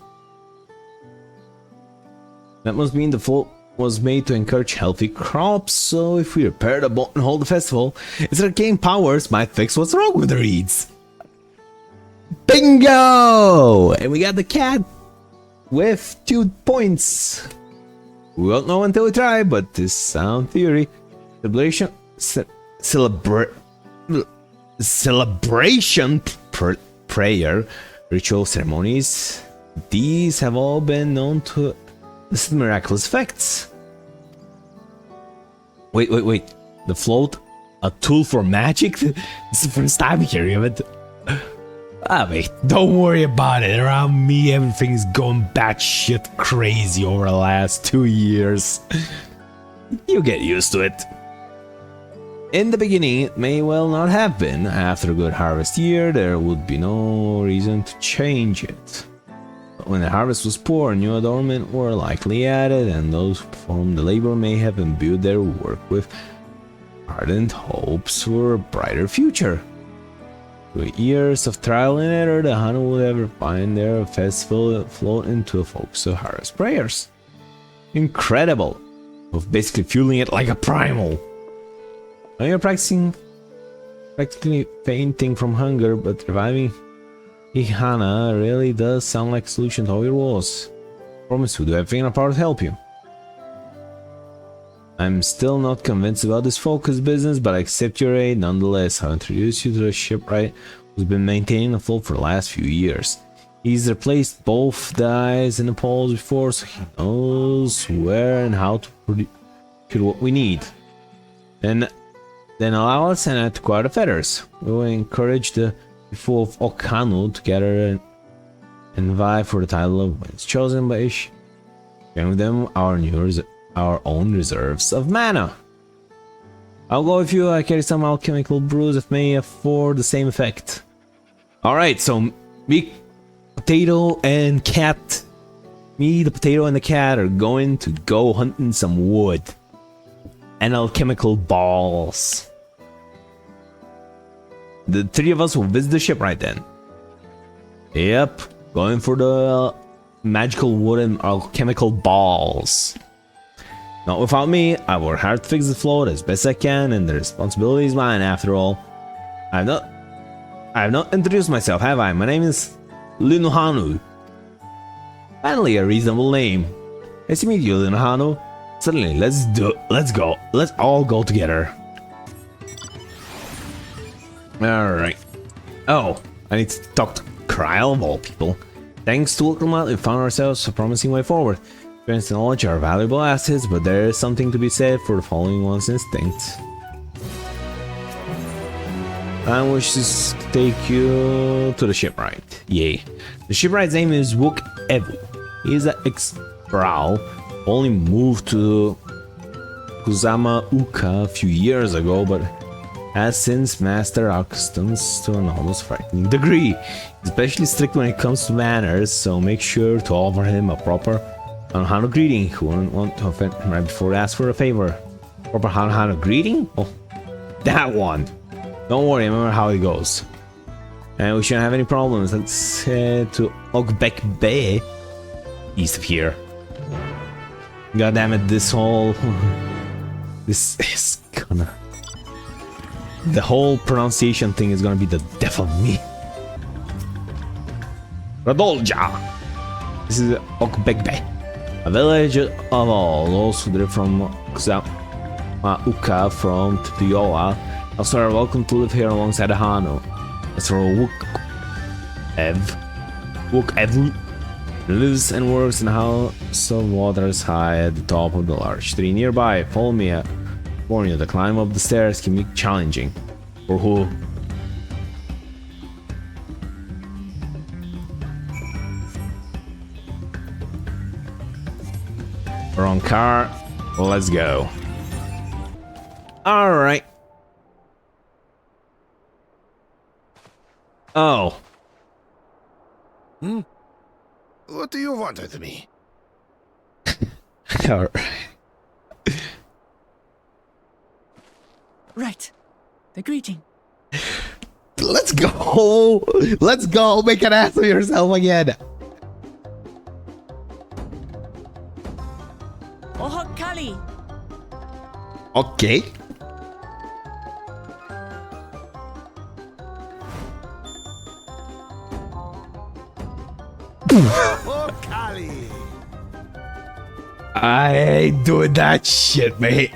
Speaker 1: That must mean the float was made to encourage healthy crops, so if we repair the boat and hold the festival, its arcane powers might fix what's wrong with the reeds. Bingo! And we got the cat with 2 points. We won't know until we try, but this sound theory. Celebration prayer, ritual ceremonies, these have all been known to elicit miraculous effects. Wait. The float? A tool for magic? This is the first time hearing of it. Wait, don't worry about it. Around me, everything's going batshit crazy over the last 2 years. You get used to it. In the beginning, it may well not have been. After a good harvest year, there would be no reason to change it. But when the harvest was poor, new adornment were likely added, and those who performed the labor may have imbued their work with ardent hopes for a brighter future. Through years of trial and error, the Hana would ever find their festival float into a focus of harvest prayers. Incredible! Of basically fueling it like a primal. Now you're practically fainting from hunger, but reviving Ihana really does sound like a solution to all your woes. Promise we'll do everything in our power to help you. I'm still not convinced about this focus business, but I accept your aid nonetheless. I'll introduce you to the shipwright who's been maintaining the float for the last few years. He's replaced both the eyes and the poles before, so he knows where and how to produce what we need. Then allow us and to acquire the feathers. We will encourage the people of Okanu to gather and vie for the title of Winds Chosen by Ish. Sharing with them our own reserves of mana. I'll go with you. I carry some alchemical brews that may afford the same effect. Alright, so me, the potato, and the cat are going to go hunting some wood and alchemical balls.
Speaker 4: the three of us will visit the shipwright then. Yep, going for the magical wooden alchemical balls. Not without me, I work hard to fix the float as best I can, and the responsibility is mine after all. I have not introduced myself, have I? My name is Linuhanu. Finally, a reasonable name. Nice to meet you, Linuhanu. Certainly, let's go. Let's all go together. Alright. Oh, I need to talk to Kryl of all people. Thanks to Acclaimed, we found ourselves a promising way forward. Experience and knowledge are valuable assets, but there is something to be said for following one's instincts. I wish to take you to the shipwright. Yay. The shipwright's name is Wook Evu. He is an ex-Brawl, only moved to Kusama Uka a few years ago, but has since mastered our customs to an almost frightening degree. He's especially strict when it comes to manners, so make sure to offer him a proper Hano greeting. Who wouldn't want to offend him right before he asks for a favor? Proper Hano greeting? Oh, that one. Don't worry, I remember how it goes. And we shouldn't have any problems. Let's head to Ogbek Bay, east of here. God damn it, this whole... this is gonna... the whole pronunciation thing is gonna be the death of me. Radolja! This is Ogbek Bay, a village of all those who live from Kusama Uka from Tutiola. Also are welcome to live here alongside Hano. As for Wook Ev lives and works in a house of waters high at the top of the large tree nearby. Follow me. Warn you, the climb up the stairs can be challenging. For who? Wrong car. Let's go. Alright. Oh.
Speaker 9: What do you want with me?
Speaker 4: Alright.
Speaker 3: Right. The greeting.
Speaker 4: Let's go! Let's go! Make an ass of yourself again!
Speaker 3: Oh, Kali!
Speaker 4: Okay.
Speaker 11: Oh, Kali!
Speaker 4: I ain't doing that shit, mate.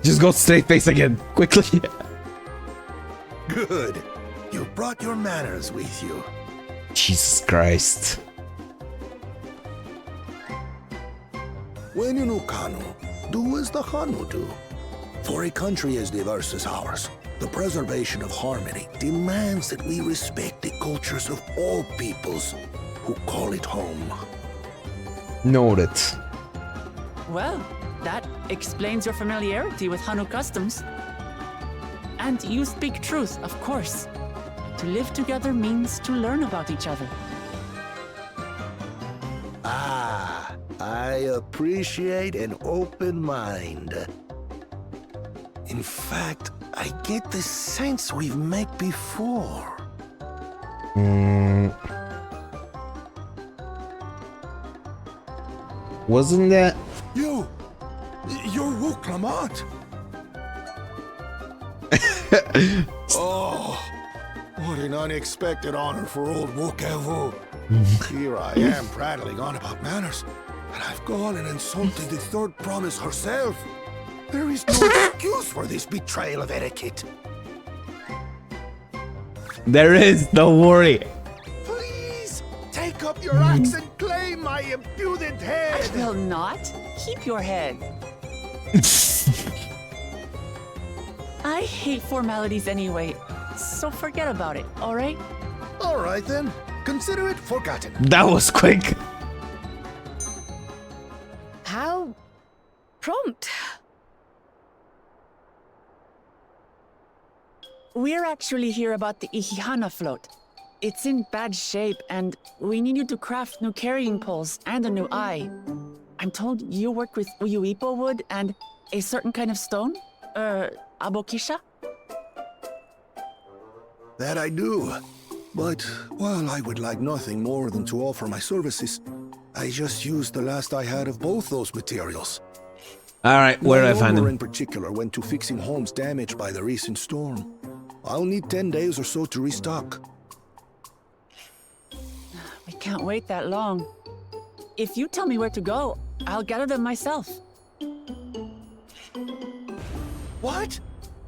Speaker 4: Just go straight face again, quickly.
Speaker 11: Good. You brought your manners with you.
Speaker 4: Jesus Christ.
Speaker 11: When you know Kanu, do as the Hanu do. For a country as diverse as ours, the preservation of harmony demands that we respect the cultures of all peoples who call it home.
Speaker 4: Noted.
Speaker 3: Well, that explains your familiarity with Hanu customs. And you speak truth, of course. To live together means to learn about each other.
Speaker 11: Ah, I appreciate an open mind. In fact, I get the sense we've met before.
Speaker 4: Wasn't that...
Speaker 11: You're Wook Lamont. Oh, what an unexpected honor for old Wook Evu. Here I am prattling on about manners, and I've gone and insulted the third promise herself. There is no excuse for this betrayal of etiquette.
Speaker 4: There is, don't worry.
Speaker 11: Please, take up your axe and claim my impudent head.
Speaker 3: I will not. Keep your head. I hate formalities anyway, so forget about it, alright?
Speaker 11: Alright then, consider it forgotten.
Speaker 4: That was quick.
Speaker 6: How prompt.
Speaker 3: We're actually here about the Ihihana float. It's in bad shape, and we need you to craft new carrying poles and a new eye. I'm told you work with Uyuipo wood and a certain kind of stone? Abokisha?
Speaker 11: That I do. But while I would like nothing more than to offer my services, I just used the last I had of both those materials.
Speaker 1: Alright, where do I find
Speaker 11: My owner
Speaker 1: them?
Speaker 11: in particular went to fixing homes damaged by the recent storm. I'll need 10 days or so to restock.
Speaker 3: We can't wait that long. If you tell me where to go, I'll gather them myself.
Speaker 11: What?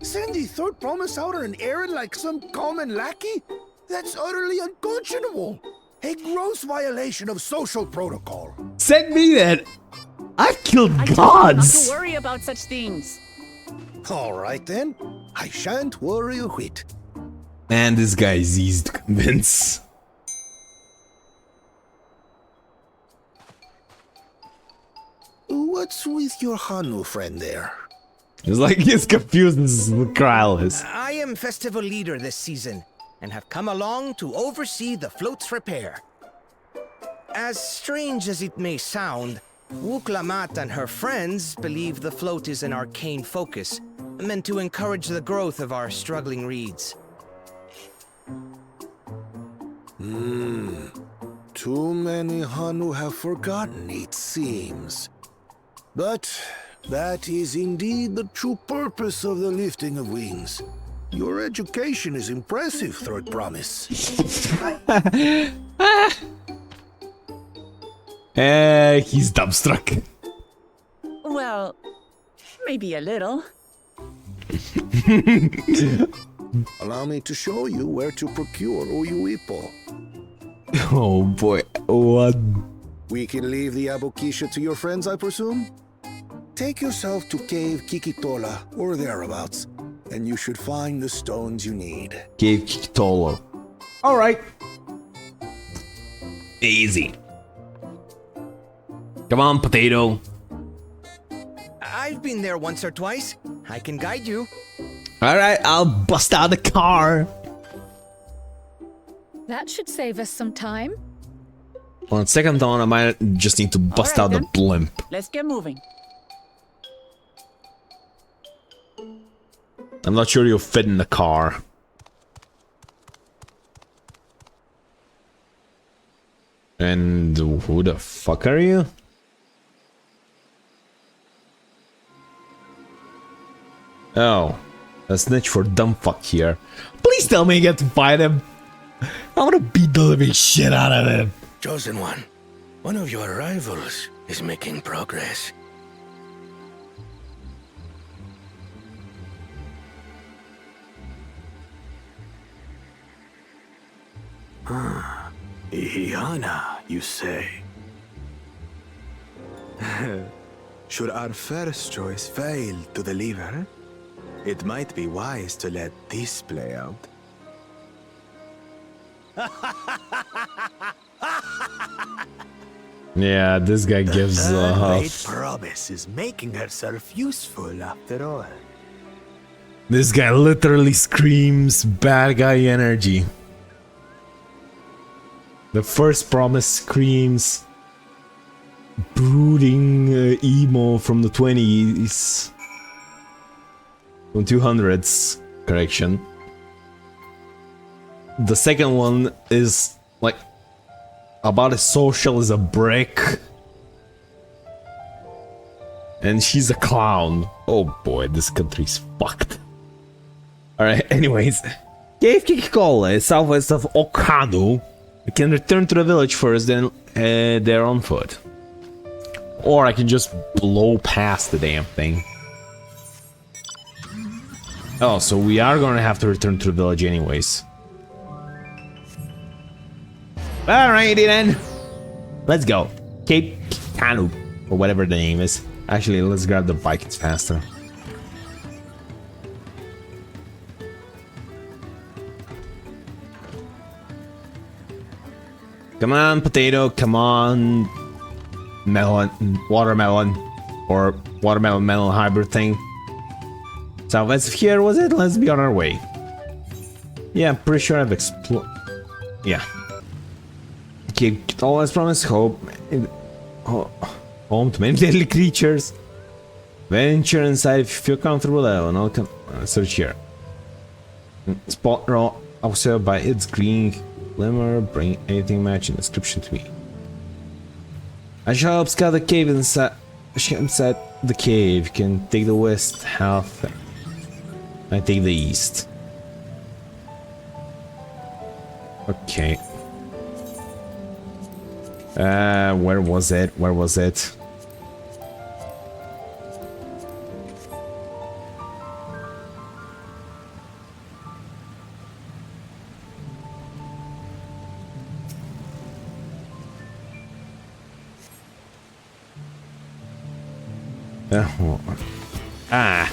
Speaker 11: Send the third promise out on an errand like some common lackey? That's utterly unconscionable. A gross violation of social protocol.
Speaker 1: Send me that. I've killed
Speaker 3: I told you not
Speaker 1: gods.
Speaker 3: to worry about such things.
Speaker 11: All right then. I shan't worry a whit.
Speaker 1: Man, this guy is easy to convince.
Speaker 11: What's with your Hanu friend there?
Speaker 1: It's like he's confused as Kryle is.
Speaker 13: I am festival leader this season, and have come along to oversee the float's repair. As strange as it may sound, Wuklamat and her friends believe the float is an arcane focus, meant to encourage the growth of our struggling reeds.
Speaker 11: Too many Hanu have forgotten, it seems. But that is indeed the true purpose of the lifting of wings. Your education is impressive, Third Promise.
Speaker 1: He's dumbstruck.
Speaker 3: Well, maybe a little.
Speaker 11: Allow me to show you where to procure Uyuipo.
Speaker 1: Oh boy, what?
Speaker 11: We can leave the Abokisha to your friends, I presume? Take yourself to Cave Kikitola, or thereabouts, and you should find the stones you need.
Speaker 1: Cave Kikitola. Alright. Easy. Come on, potato.
Speaker 13: I've been there once or twice. I can guide you.
Speaker 1: Alright, I'll bust out the car.
Speaker 6: That should save us some time.
Speaker 1: On second thought, I might just need to bust out the blimp.
Speaker 3: Let's get moving.
Speaker 1: I'm not sure you'll fit in the car. And who the fuck are you? Oh, a snitch for dumb fuck here. Please tell me you get to fight him. I wanna beat the living shit out of him.
Speaker 9: Chosen One, one of your rivals is making progress.
Speaker 12: Ihiana, you say? Should our first choice fail to deliver, it might be wise to let this play out.
Speaker 1: Yeah, this guy gives
Speaker 12: Great Promise is making herself useful after all.
Speaker 1: This guy literally screams bad guy energy. The first promise screams brooding emo from the 20s. From 200s, correction. The second one is like about as social as a brick. And she's a clown. Oh boy, this country's fucked. Alright, anyways. Cave Kikikola is southwest of Okano. We can return to the village first, then there on foot. Or I can just blow past the damn thing. Oh, so we are gonna have to return to the village anyways. Alrighty then. Let's go. Cape Kanu, or whatever the name is. Actually, let's grab the bike, it's faster. Come on, potato, come on. Melon, watermelon, or watermelon melon hybrid thing. Southwest of here, was it? Let's be on our way. Yeah, I'm pretty sure I've explored. Yeah. Keep all as promised, home to many deadly creatures.
Speaker 4: Venture inside if you feel comfortable. Search here. Spot raw observed by its green glimmer. Bring anything matching description to me. I shall help scout the cave inside. The cave. You can take the west half. I take the east. Okay. Where was it? Where was it? Ah.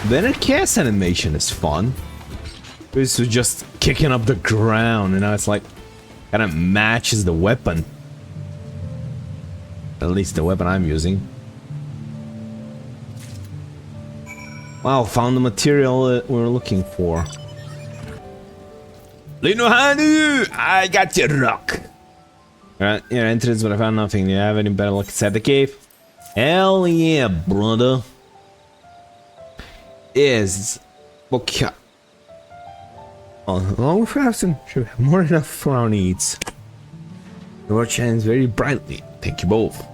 Speaker 4: The inner cast animation is fun. This was just kicking up the ground, and now it's like kind of matches the weapon. At least the weapon I'm using. Wow, found the material that we were looking for. Linohanu, I got your rock. Alright, your entrance, but I found nothing. Do you have any better luck inside the cave? Hell yeah, brother. Is okay. Along with fasting, should have more than enough for our needs. The world shines very brightly. Thank you both.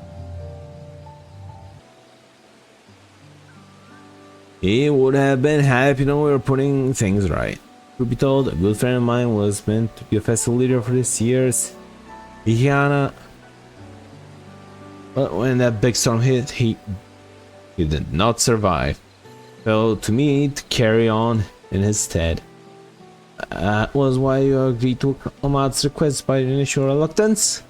Speaker 4: He would have been happy to know we were putting things right. To be told, a good friend of mine was meant to be a festival leader for this year's Vihiana. But when that big storm hit, he did not survive. So to me to carry on in his stead. That was why you agreed to Ahmad's request by initial reluctance?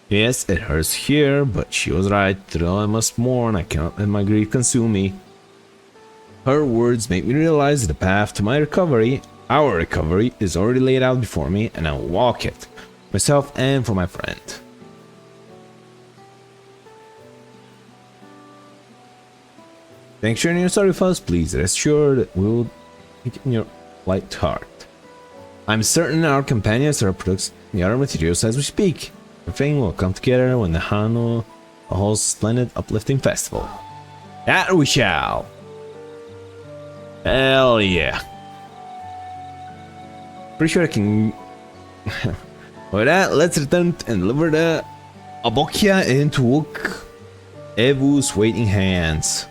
Speaker 4: Yes, it hurts here, but she was right. Though I must mourn, I cannot let my grief consume me. Her words make me realize that the path to my recovery, our recovery, is already laid out before me, and I'll walk it, myself and for my friend. Thanks for sharing your story with us. Please rest assured that we will take it in your light heart. I'm certain our companions are producing the other materials as we speak. Everything will come together when the Hano holds a splendid uplifting festival. That we shall! Hell yeah. Pretty sure I can... With that, let's return and deliver the Abokia into Evu's waiting hands.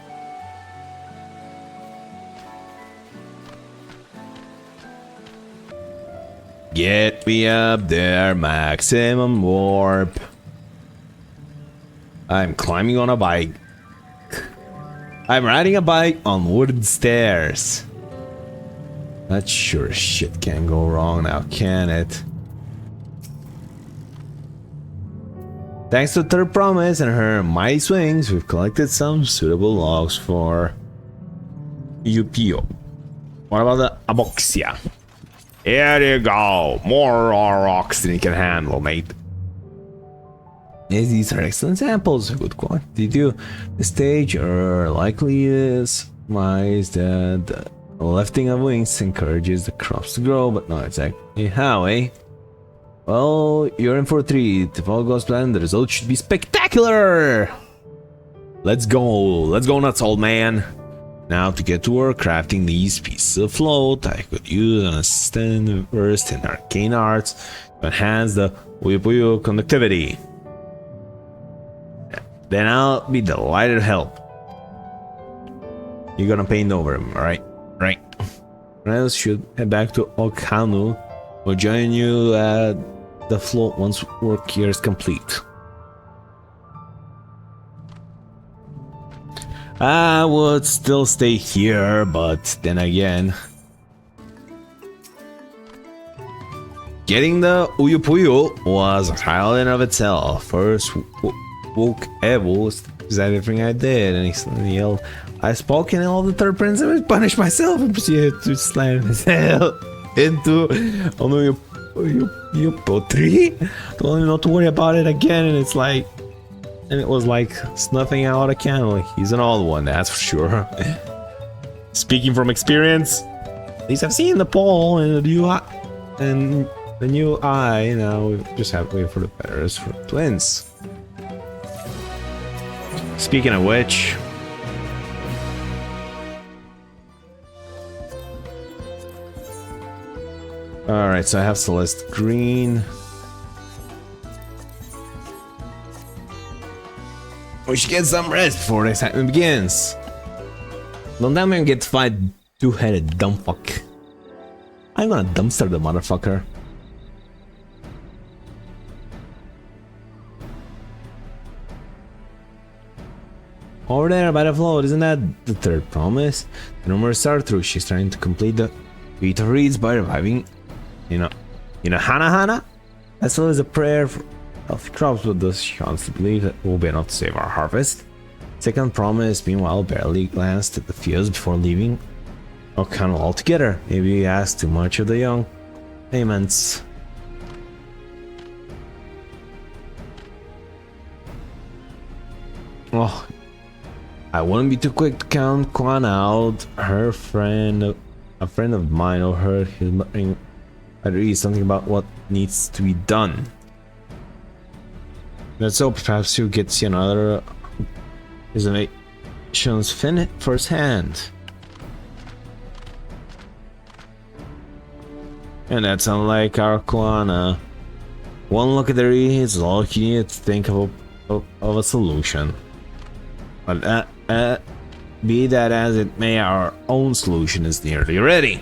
Speaker 4: Get me up there, maximum warp. I'm climbing on a bike. I'm riding a bike on wooden stairs. That sure as shit can't go wrong now, can it? Thanks to Third Promise and her mighty swings, we've collected some suitable logs for Upio. What about the Aboxia? Here you go, more rocks than you can handle, mate. Yes, these are excellent samples of good quality too. The stage are likely is wise that the lifting of wings encourages the crops to grow, but not exactly how, eh? Well, you're in for a treat. If all goes planned, the result should be spectacular! Let's go nuts, old man! Now to get to work crafting these pieces of float, I could use an assistant versed in arcane arts to enhance the Puyo conductivity. Then I'll be delighted to help. You're gonna paint over him, alright? Right. Else should head back to Okanu. We'll join you at the float once work here is complete. I would still stay here, but then again, getting the Uyupuyo was a trial in of itself. First woke Evo is everything I did, and he suddenly yelled, "I spoke in all the third prince and punished myself," and proceeded to slam his head into Uyupo tree. Told him not to worry about it again, and it's like. And it was like snuffing out a candle. He's an old one, that's for sure. Speaking from experience, at least I've seen the pole, and and the new eye. Now we just have to wait for the feathers for twins. Speaking of which, alright, so I have Celeste Green. We should get some rest before the excitement begins. Don't let me get to fight two-headed dumb fuck. I'm gonna dumpster the motherfucker. Over there by the float, isn't that the third promise? The rumors are true. She's trying to complete the feat of reeds by reviving, you know, Hana, as well as a prayer for healthy crops, but does she honestly believe that will be enough to save our harvest? Second promise, meanwhile, barely glanced at the fields before leaving O'Connell altogether. Maybe he asked too much of the young payments. Oh, I wouldn't be too quick to count Kwan out. Her friend, a friend of mine, overheard his muttering. I read something about what needs to be done. Let's hope perhaps you get to see another innovations firsthand. And that's unlike our Kwana. One look at the reeds is all you need to think of a solution. But be that as it may, our own solution is nearly ready.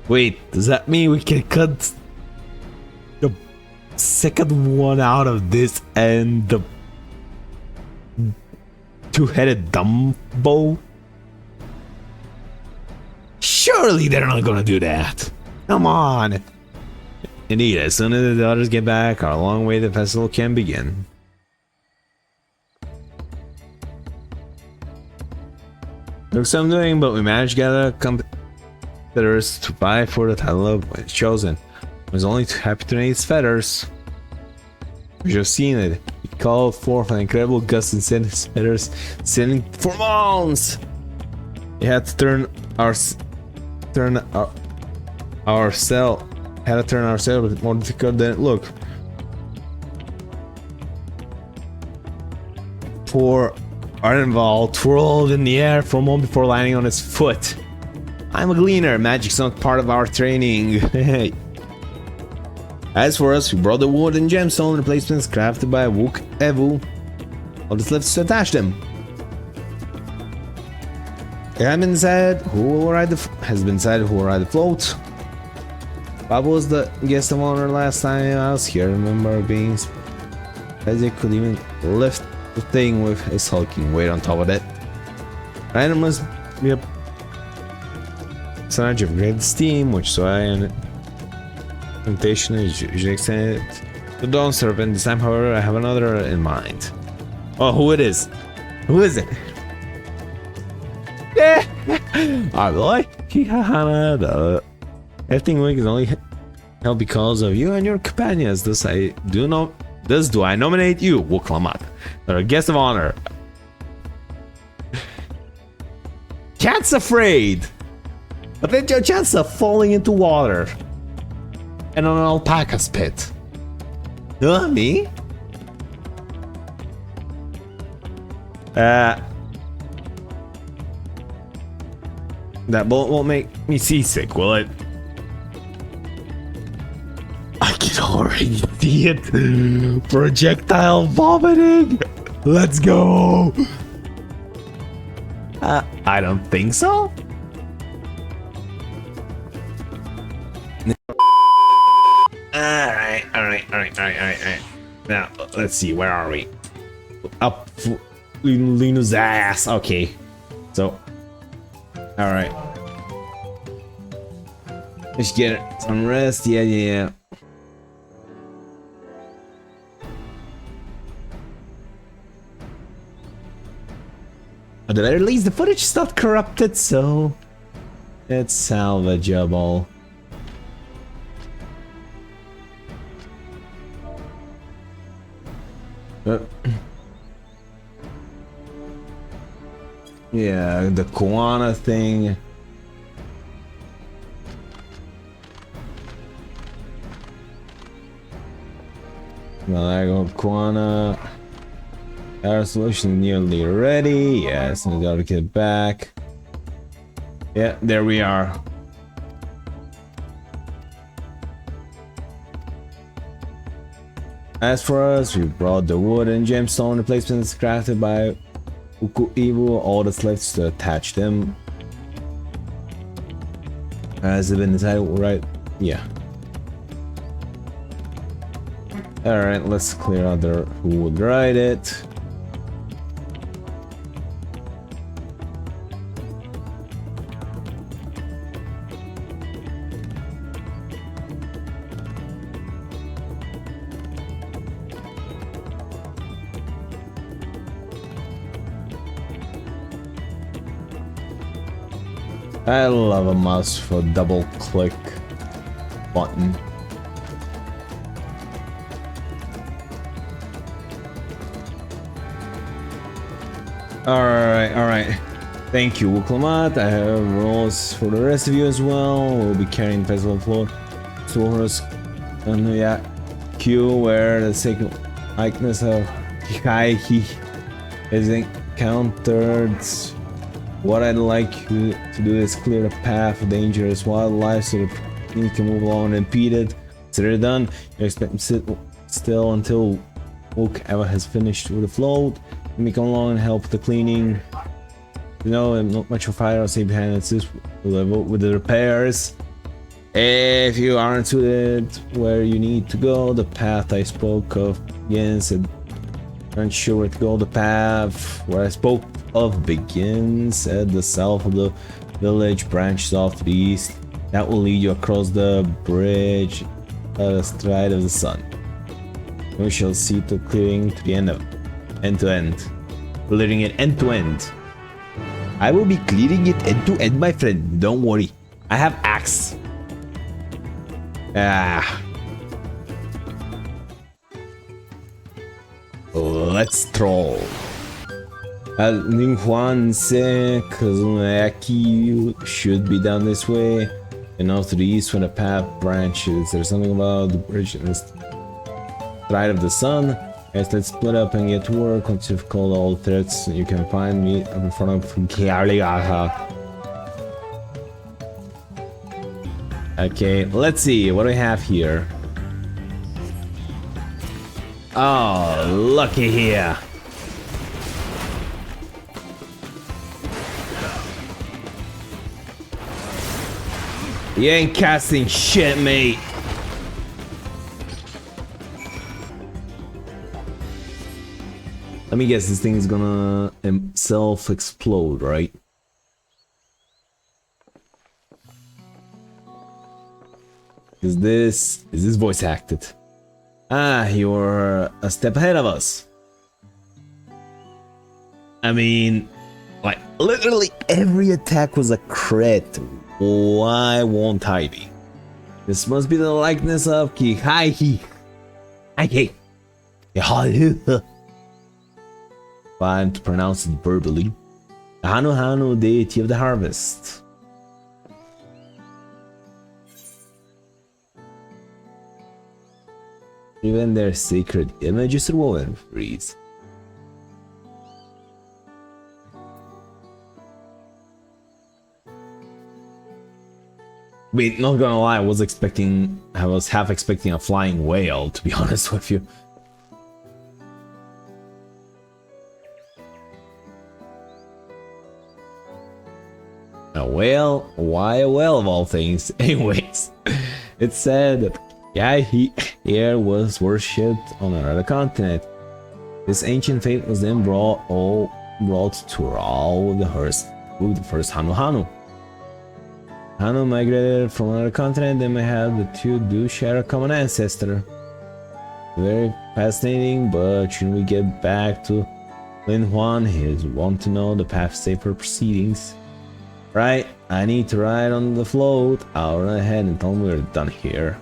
Speaker 4: Wait, does that mean we can cut the second one out of this and the two-headed Dumbo? Surely they're not gonna do that. Come on. Indeed, as soon as the others get back, our long way to the festival can begin. Took some doing, but we managed to get a competitors to vie for the title of when it's chosen. I was only too happy to donate its feathers. We should have seen it. He called forth an incredible gust and sent his feathers sending for months. He had to turn our cell a bit more difficult than it looked. Poor Ardenval twirled in the air for a moment before landing on his foot. I'm a gleaner. Magic's not part of our training. As for us, we brought the wood and gemstone replacements crafted by Wook Evu. All that's left is to attach them. It has been decided who will ride the float. Bob was the guest of honor last time I was here. I remember being Isaac could even lift the thing with his hulking weight on top of it. Random must be a percentage of great esteem, which so I and temptation is usually extended to Dawn Serpent. This time, however, I have another in mind. Oh, who it is? Who is it? Yeah! I like the everything week is only held because of you and your companions. Thus do I nominate you, Wuklamat, our guest of honor. Cat's afraid, but then your chance of falling into water and on an alpaca's pit. Me? That bullet won't make me seasick, will it? I can already see it. Projectile vomiting. Let's go. I don't think so. Alright. Now, let's see, where are we? Up Luna's ass. Okay. So, alright. Let's get some rest. Yeah. At the very least, the footage is not corrupted, so it's salvageable. Yeah, the Koana thing. Malago Quana. Our solution is nearly ready. Yes, and we gotta get back. Yeah, there we are. As for us, we brought the wood and gemstone replacements crafted by Uku-Ibu. All that's left is to attach them. Has it been decided, right? Yeah. Alright, let's clear out the who would ride it. I love a mouse for double click button. Alright. Thank you, Wuklamat. I have rules for the rest of you as well. We'll be carrying the festival floor. Source and yeah. Q where the sacred likeness of Hikaihi is encountered. What I'd like you to do is clear the path of dangerous wildlife so that you can move along unimpeded. Consider done. You expect to sit still until Wook ever has finished with the float. Let me come along and help with the cleaning. You know, I'm not much of a fighter. I'll stay behind assist with the repairs. If you aren't suited where you need to go, the path I spoke of begins. Aren't sure where to go. The path where I spoke of begins at the south of the village, branches off to the east. That will lead you across the bridge the stride of the sun. We shall see to clearing to the end to end. Clearing it end to end. I will be clearing it end to end, my friend. Don't worry. I have axe. Let's troll. Ninghuan Se Kazuaki should be down this way and off to the east when the path branches. There's something about the bridge and the stride of the sun. Yes, let's split up and get to work. Once you've called all threats, you can find me up in front of Kialigaha. Okay, let's see what do we have here. Oh, looky here. You ain't casting shit, mate. Let me guess, this thing is gonna self-explode, right? Is this voice acted? Ah, you're a step ahead of us. I mean, like, literally every attack was a crit. Why won't I be? This must be the likeness of Kihaihi. Fine to pronounce it verbally. The Hanu deity of the harvest. Even their sacred images are woven for ease. Wait, not gonna lie, I was half expecting a flying whale, to be honest with you. A whale? Why a whale of all things? Anyways, it said that Yaihi here was worshipped on another continent. This ancient faith was then brought to Ral with the first Hanu. Hanu migrated from another continent, they may have the two do share a common ancestor. Very fascinating, but shouldn't we get back to Lin Huan? He'll want to know the path safer proceedings. Right, I need to ride on the float. I'll run ahead and tell them we're done here.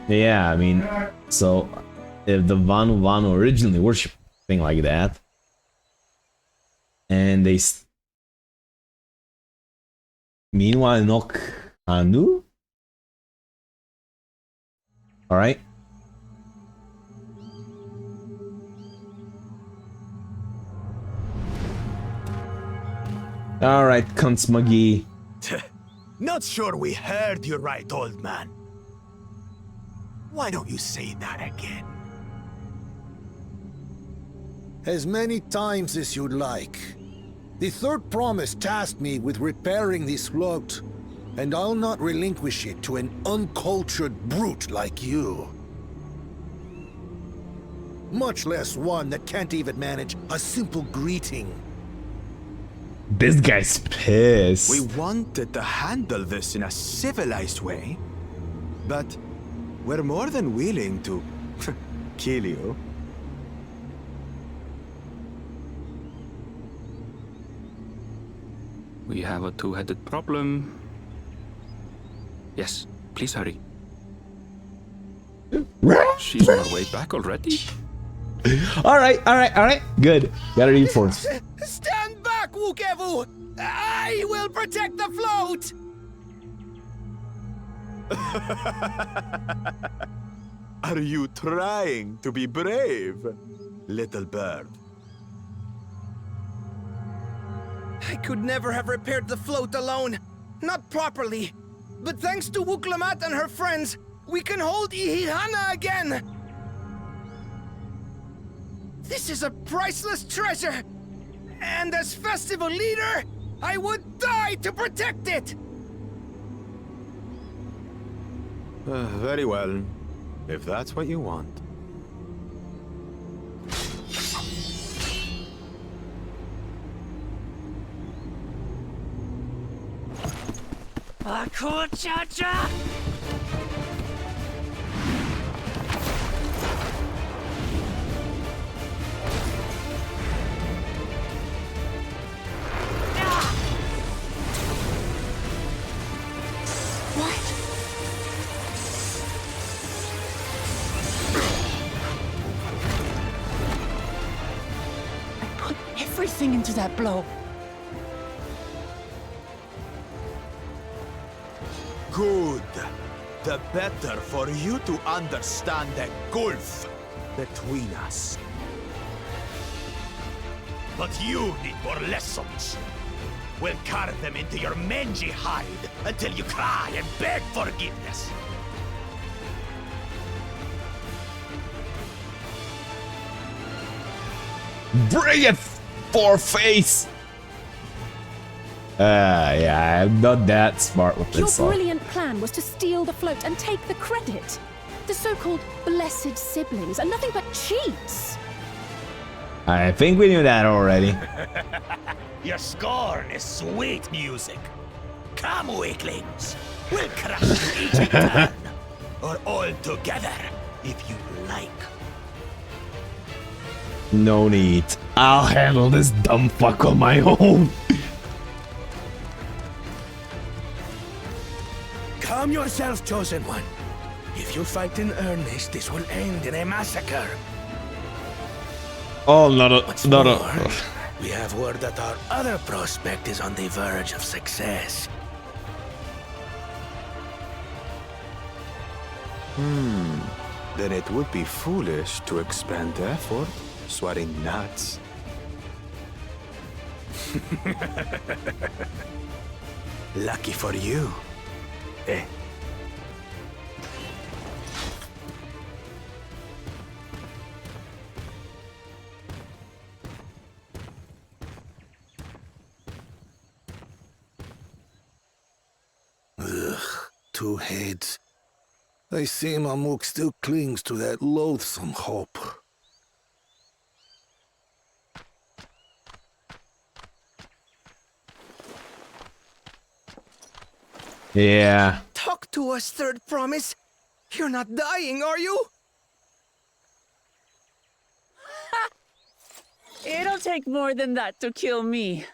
Speaker 4: Yeah, I mean, so if the Vanu originally worshipped a thing like that, and they meanwhile knock Hanu? Alright.
Speaker 1: Alright, cunts McGee.
Speaker 12: Not sure we heard you right, old man. Why don't you say that again?
Speaker 11: As many times as you'd like. The third promise tasked me with repairing this float, and I'll not relinquish it to an uncultured brute like you. Much less one that can't even manage a simple greeting.
Speaker 1: This guy's pissed.
Speaker 12: We wanted to handle this in a civilized way, but we're more than willing to kill you.
Speaker 7: We have a two-headed problem. Yes, please hurry. She's on her way back already.
Speaker 1: Alright. Good. Gotta reinforce.
Speaker 13: Stand back, Wukevu! I will protect the float!
Speaker 12: Are you trying to be brave, little bird?
Speaker 13: I could never have repaired the float alone. Not properly. But thanks to Wuklamat and her friends, we can hold Ihihana again! This is a priceless treasure! And as festival leader, I would die to protect it!
Speaker 12: Very well, if that's what you want.
Speaker 3: Cha-cha! Everything into that blow.
Speaker 12: Good. The better for you to understand the gulf between us. But you need more lessons. We'll carve them into your mangy hide until you cry and beg forgiveness.
Speaker 1: Bring it, Four-Face! Yeah, I'm not that smart with
Speaker 8: Your
Speaker 1: this.
Speaker 8: brilliant plan was to steal the float and take the credit. The so-called blessed siblings are nothing but cheats.
Speaker 1: I think we knew that already.
Speaker 12: Your scorn is sweet music. Come, weaklings. We'll crush you each in turn. Or all together, if you like.
Speaker 1: No need. I'll handle this dumb fuck on my own.
Speaker 9: Calm yourself, Chosen One. If you fight in earnest, this will end in a massacre.
Speaker 1: Oh, not
Speaker 9: More, we have word that our other prospect is on the verge of success.
Speaker 12: Then it would be foolish to expend effort sweating nuts. Lucky for you. Eh?
Speaker 11: Ugh, two heads. I see Mamuk still clings to that loathsome hope.
Speaker 1: Yeah.
Speaker 13: Talk to us, third promise. You're not dying, are you?
Speaker 3: It'll take more than that to kill me.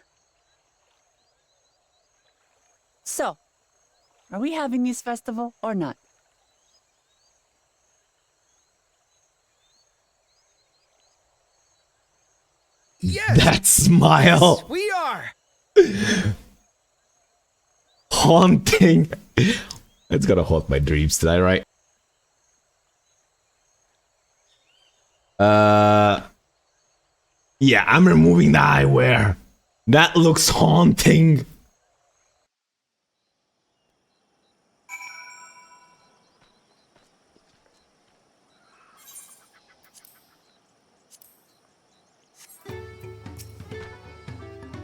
Speaker 3: So, are we having this festival or not?
Speaker 13: Yes!
Speaker 1: That smile.
Speaker 13: Yes, we are!
Speaker 1: Haunting. It's gonna haunt my dreams tonight, right? Yeah, I'm removing the eyewear. That looks haunting.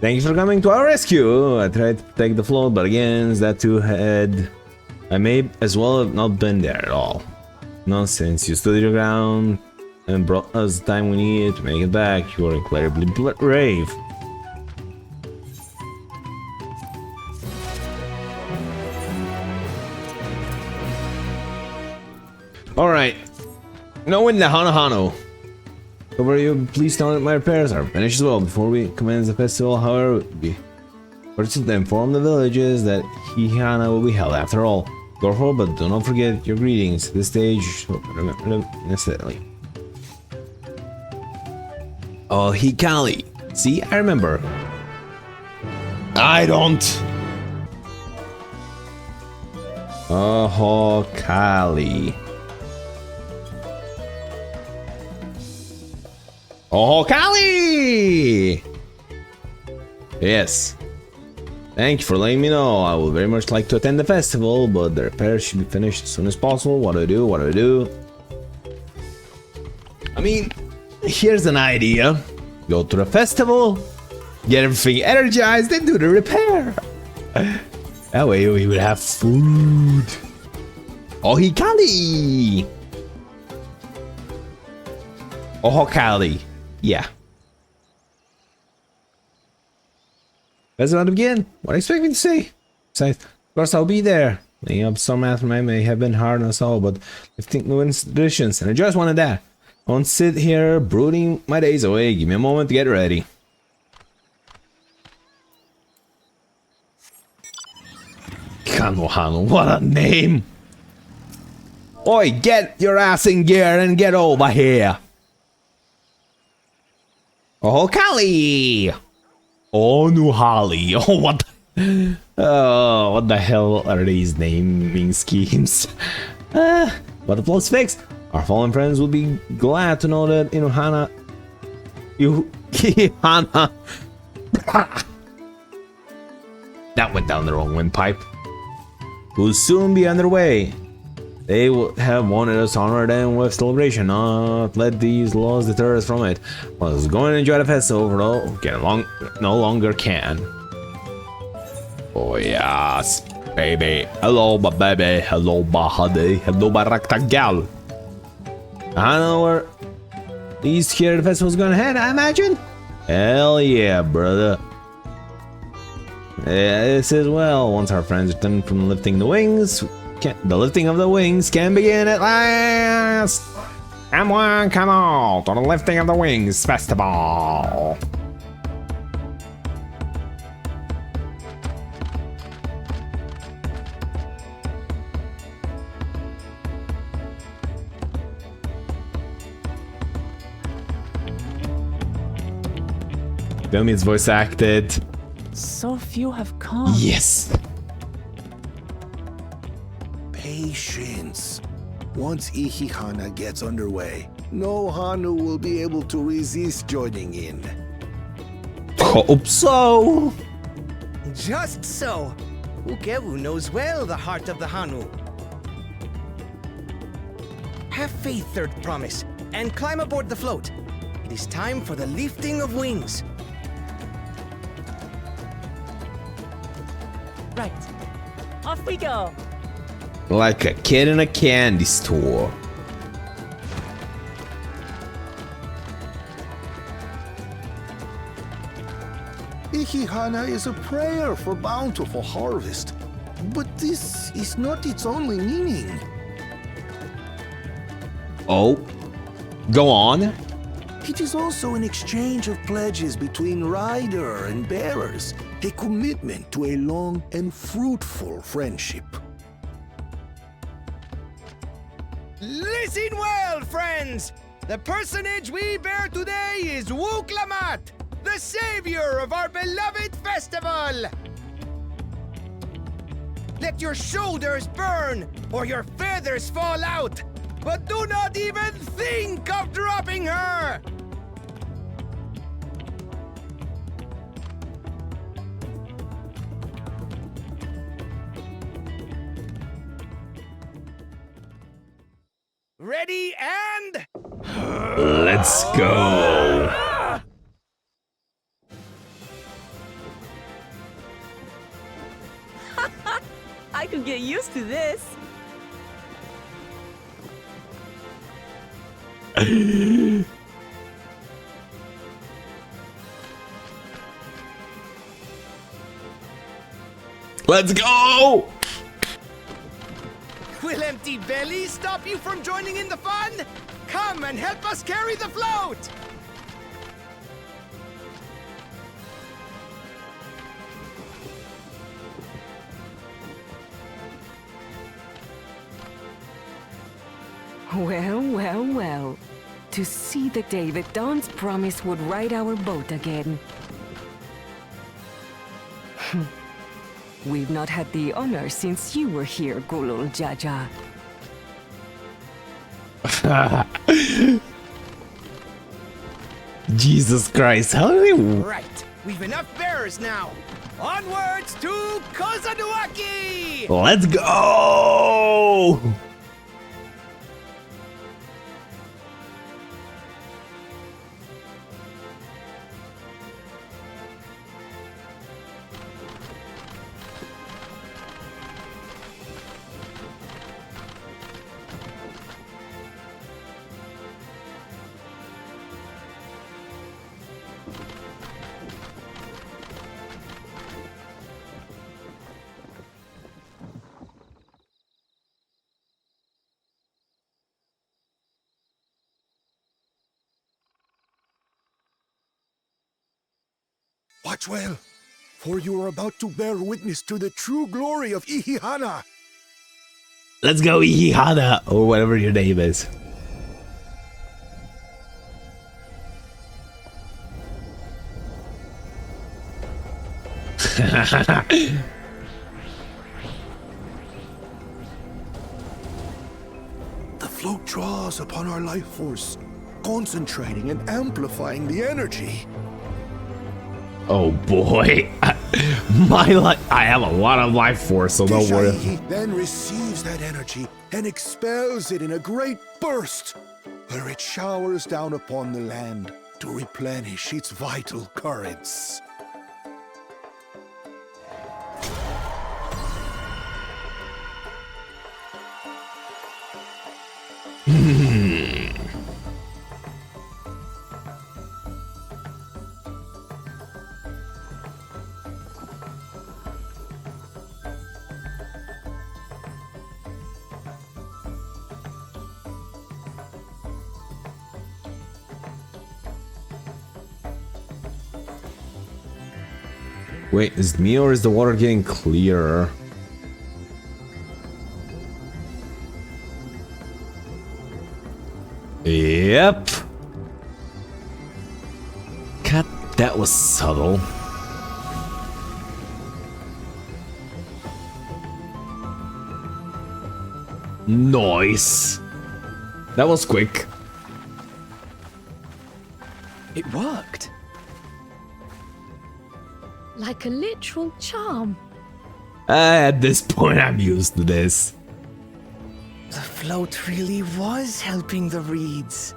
Speaker 1: Thank you for coming to our rescue. I tried to protect the float, but against that two-head, I may as well have not been there at all. Nonsense, you stood your ground and brought us the time we needed to make it back. You were incredibly brave. Alright. Knowing the Hano. Over you, please tell that my repairs are finished as well before we commence the festival. However, it would be worth it to inform the villages that Hihana will be held after all. Go for, but do not forget your greetings. This stage, necessarily. Oh, Hikali. See, I remember. I don't. Oh, Kali. Oh, Kali! Yes. Thank you for letting me know. I would very much like to attend the festival, but the repairs should be finished as soon as possible. What do I do? What do I do? I mean, here's an idea. Go to the festival, get everything energized, then do the repair. That way we would have food. Oh, Hikali! Oh, Kali. Yeah. That's about to begin. What do you expect me to say? Besides, of course I'll be there. Laying up some math may have been hard on us all, but lifting new traditions, and I just wanted that. I won't sit here brooding my days away. Give me a moment to get ready. Kanohano, what a name! Oi, get your ass in gear and get over here! Oh, Kali! Oh, Nuhali! Oh, what the... Oh, what the hell are these naming schemes? But the flow's fixed. Our fallen friends will be glad to know that Inuhana... Hana... That went down the wrong windpipe. Will soon be underway. They will have wanted us to honor them with celebration, not let these laws deter us from it. I was going to enjoy the festival, no longer can. Oh yes, baby. Hello, my baby. Hello, my honey. Hello, my rectangle. I know where these here the festival's gonna head, I imagine. Hell yeah, brother. This is well. Once our friends return from lifting the wings, the lifting of the wings can begin at last. Everyone, come on to the lifting of the wings festival. Tell me it's voice acted.
Speaker 3: So few have come.
Speaker 1: Yes.
Speaker 11: Patience. Once Ihihana gets underway, no Hanu will be able to resist joining in.
Speaker 1: Hope so.
Speaker 13: Just so. Ukewu knows well the heart of the Hanu. Have faith, Third Promise, and climb aboard the float. It is time for the lifting of wings.
Speaker 3: Right. Off we go.
Speaker 1: Like a kid in a candy store.
Speaker 11: Ihihana is a prayer for bountiful harvest. But this is not its only meaning.
Speaker 1: Oh, go on.
Speaker 11: It is also an exchange of pledges between rider and bearers, a commitment to a long and fruitful friendship.
Speaker 13: Listen well, friends! The personage we bear today is Wuklamat, the savior of our beloved festival! Let your shoulders burn, or your feathers fall out, but do not even think of dropping her! Ready and...
Speaker 4: Let's go.
Speaker 3: I could get used to this.
Speaker 4: Let's go!
Speaker 13: Will empty bellies stop you from joining in the fun? Come and help us carry the float!
Speaker 10: Well, well, well. To see the day that Dawn's promise would ride our boat again. We've not had the honor since you were here, Gulul Jaja.
Speaker 4: Jesus Christ, how do they...
Speaker 13: Right, we've enough bearers now. Onwards to Kozanuaki!
Speaker 4: Let's go!
Speaker 11: Watch well, for you are about to bear witness to the true glory of Ihihana.
Speaker 4: Let's go, Ihihana, or whatever your name is.
Speaker 11: The float draws upon our life force, concentrating and amplifying the energy.
Speaker 4: Oh boy, I have a lot of life force, so don't worry.
Speaker 11: Kishaihi then receives that energy and expels it in a great burst, where it showers down upon the land to replenish its vital currents.
Speaker 4: Wait, is it me or is the water getting clearer? Yep. God, that was subtle. Nice. That was quick.
Speaker 5: It worked.
Speaker 6: Like a literal charm.
Speaker 4: At this point, I'm used to this.
Speaker 13: The float really was helping the reeds.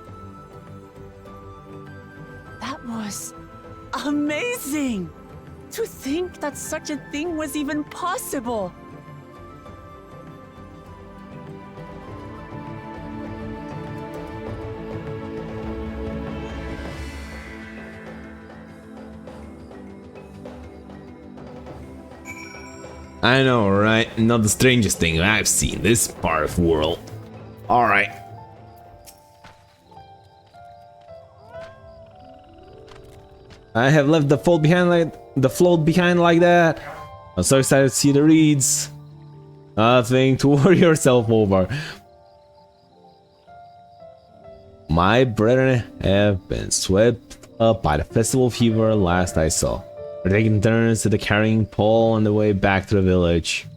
Speaker 3: That was amazing! To think that such a thing was even possible!
Speaker 4: I know, right? Not the strangest thing I've seen this part of the world. Alright. I have left the float behind like that. I'm so excited to see the reeds. Nothing to worry yourself over. My brethren have been swept up by the festival fever last I saw. We're taking turns at the carrying pole on the way back to the village.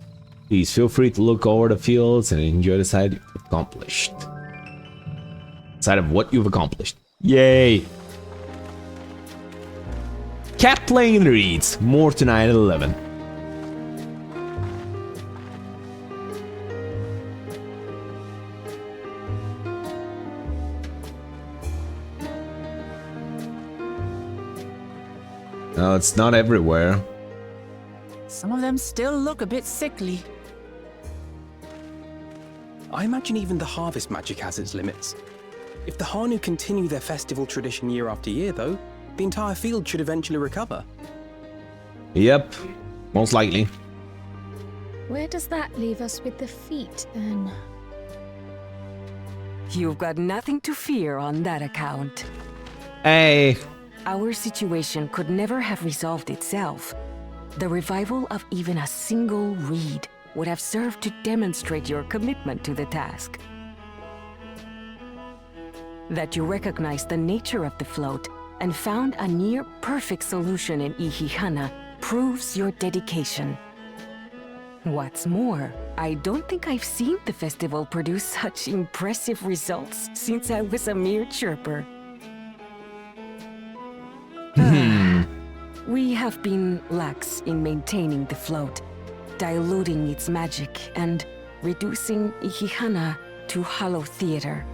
Speaker 4: Please feel free to look over the fields and enjoy the sight you've accomplished. Sight of what you've accomplished. Yay! Cat playing in the reeds. More tonight at 11.
Speaker 1: No, it's not everywhere.
Speaker 3: Some of them still look a bit sickly.
Speaker 5: I imagine even the harvest magic has its limits. If the Hanu continue their festival tradition year after year, though, the entire field should eventually recover.
Speaker 1: Yep, most likely.
Speaker 6: Where does that leave us with the feet, then?
Speaker 10: You've got nothing to fear on that account.
Speaker 1: Hey.
Speaker 10: Our situation could never have resolved itself. The revival of even a single reed would have served to demonstrate your commitment to the task. That you recognized the nature of the float and found a near-perfect solution in Ihihana proves your dedication. What's more, I don't think I've seen the festival produce such impressive results since I was a mere chirper. We have been lax in maintaining the float, diluting its magic and reducing Ihihana to hollow theater.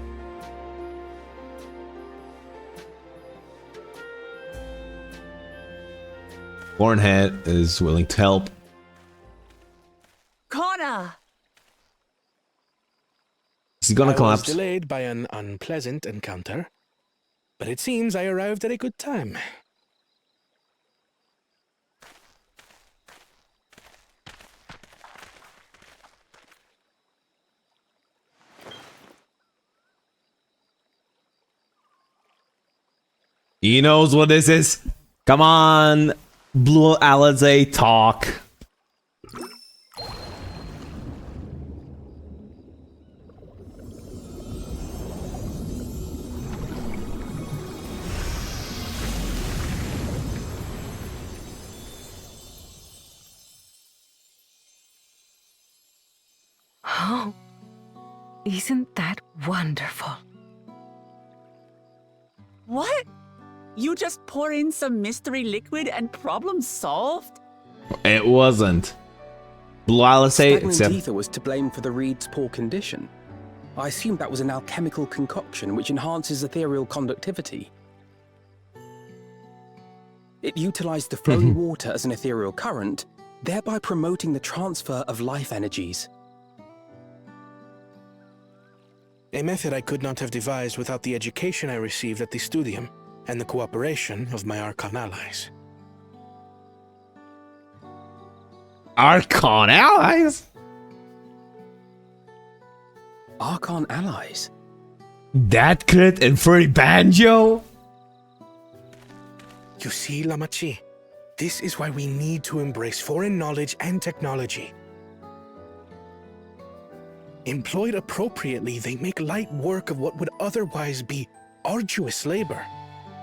Speaker 1: Hornhead is willing to help.
Speaker 3: Connor!
Speaker 1: He's gonna collapse.
Speaker 9: I was delayed by an unpleasant encounter, but it seems I arrived at a good time.
Speaker 1: He knows what this is. Come on, Blue Alizé, talk.
Speaker 10: Oh, isn't that wonderful?
Speaker 3: What? You just pour in some mystery liquid and problem solved?
Speaker 1: It wasn't. Blue Alizé,
Speaker 5: Stagnant ether was to blame for the reed's poor condition. I assumed that was an alchemical concoction which enhances ethereal conductivity. It utilized the flowing water as an ethereal current, thereby promoting the transfer of life energies.
Speaker 9: A method I could not have devised without the education I received at the studium and the cooperation of my Archon allies.
Speaker 1: Archon allies?
Speaker 5: Archon allies?
Speaker 1: That crit and furry banjo?
Speaker 9: You see, Lamachi, this is why we need to embrace foreign knowledge and technology. Employed appropriately, they make light work of what would otherwise be arduous labor.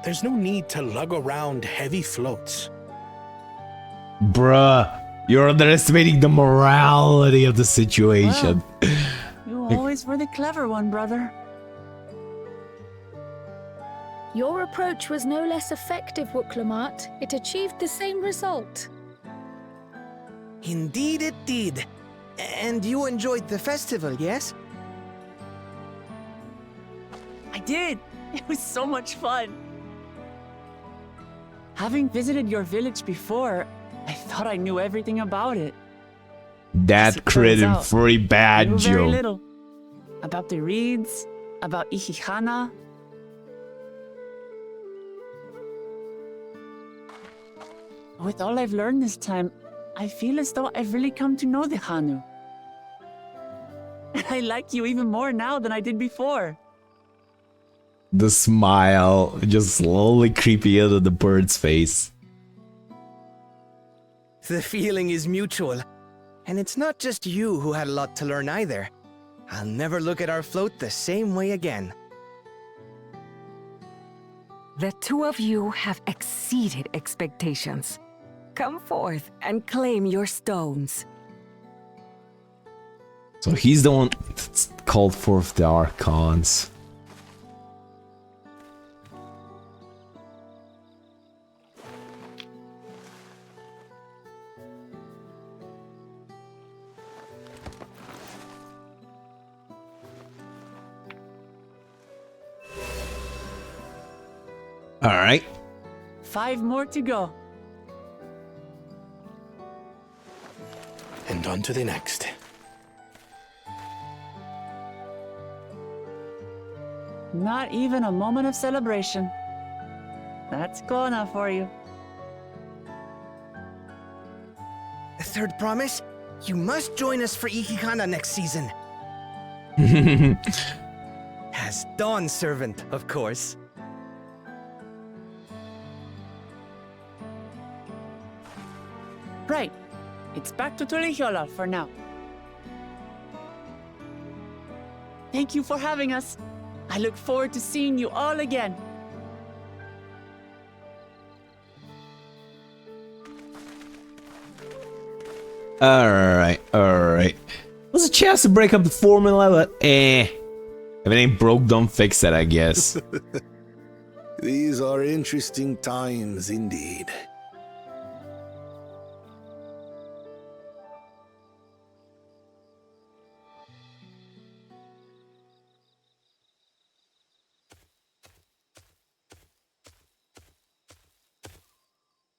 Speaker 9: There's no need to lug around heavy floats.
Speaker 1: Bruh, you're underestimating the morality of the situation.
Speaker 3: Well, you always were the clever one, brother.
Speaker 6: Your approach was no less effective, Wuklamat. It achieved the same result.
Speaker 13: Indeed it did. And you enjoyed the festival, yes?
Speaker 3: I did. It was so much fun. Having visited your village before, I thought I knew everything about it.
Speaker 1: That crit and furry
Speaker 3: I knew very
Speaker 1: banjo.
Speaker 3: little. About the reeds, about Ihihana. With all I've learned this time, I feel as though I've really come to know the Hanu. And I like you even more now than I did before.
Speaker 1: The smile just slowly creeping into the bird's face.
Speaker 13: The feeling is mutual. And it's not just you who had a lot to learn either. I'll never look at our float the same way again.
Speaker 10: The two of you have exceeded expectations. Come forth and claim your stones.
Speaker 1: So he's the one that's called forth the Archons. All right.
Speaker 3: 5 more to go.
Speaker 9: and on to the next.
Speaker 3: Not even a moment of celebration. That's Kona for you.
Speaker 13: The third promise? You must join us for Ikikana next season. As Dawn Servant, of course.
Speaker 3: Right. It's back to Tulihiola for now. Thank you for having us. I look forward to seeing you all again.
Speaker 1: Alright. Was a chance to break up the formula, but if it ain't broke, don't fix it, I guess.
Speaker 11: These are interesting times indeed.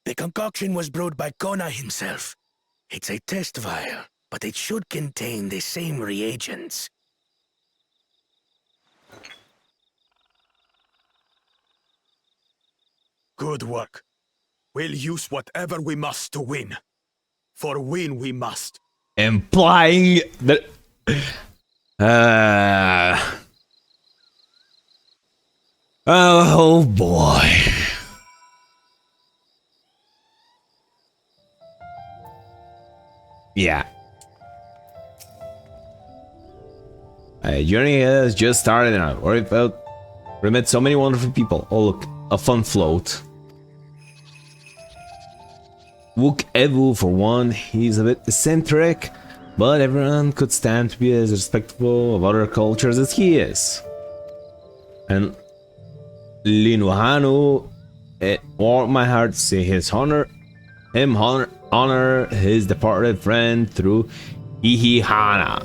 Speaker 9: The concoction was brewed by Kona himself. It's a test vial, but it should contain the same reagents.
Speaker 12: Good work. We'll use whatever we must to win. For win we must.
Speaker 1: Implying that... Oh boy. Yeah. Journey has just started and I've already felt we met so many wonderful people. Oh look, a fun float. Wook Evu for one, he's a bit eccentric, but everyone could stand to be as respectful of other cultures as he is. And Linuhanu, it warmed my heart to see him honor his departed friend through Ihihana.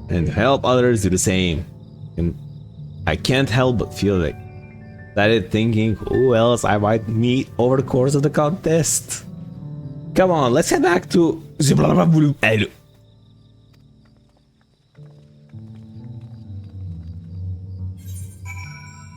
Speaker 1: And help others do the same. And I can't help but feel like started thinking who else I might meet over the course of the contest. Come on, let's head back to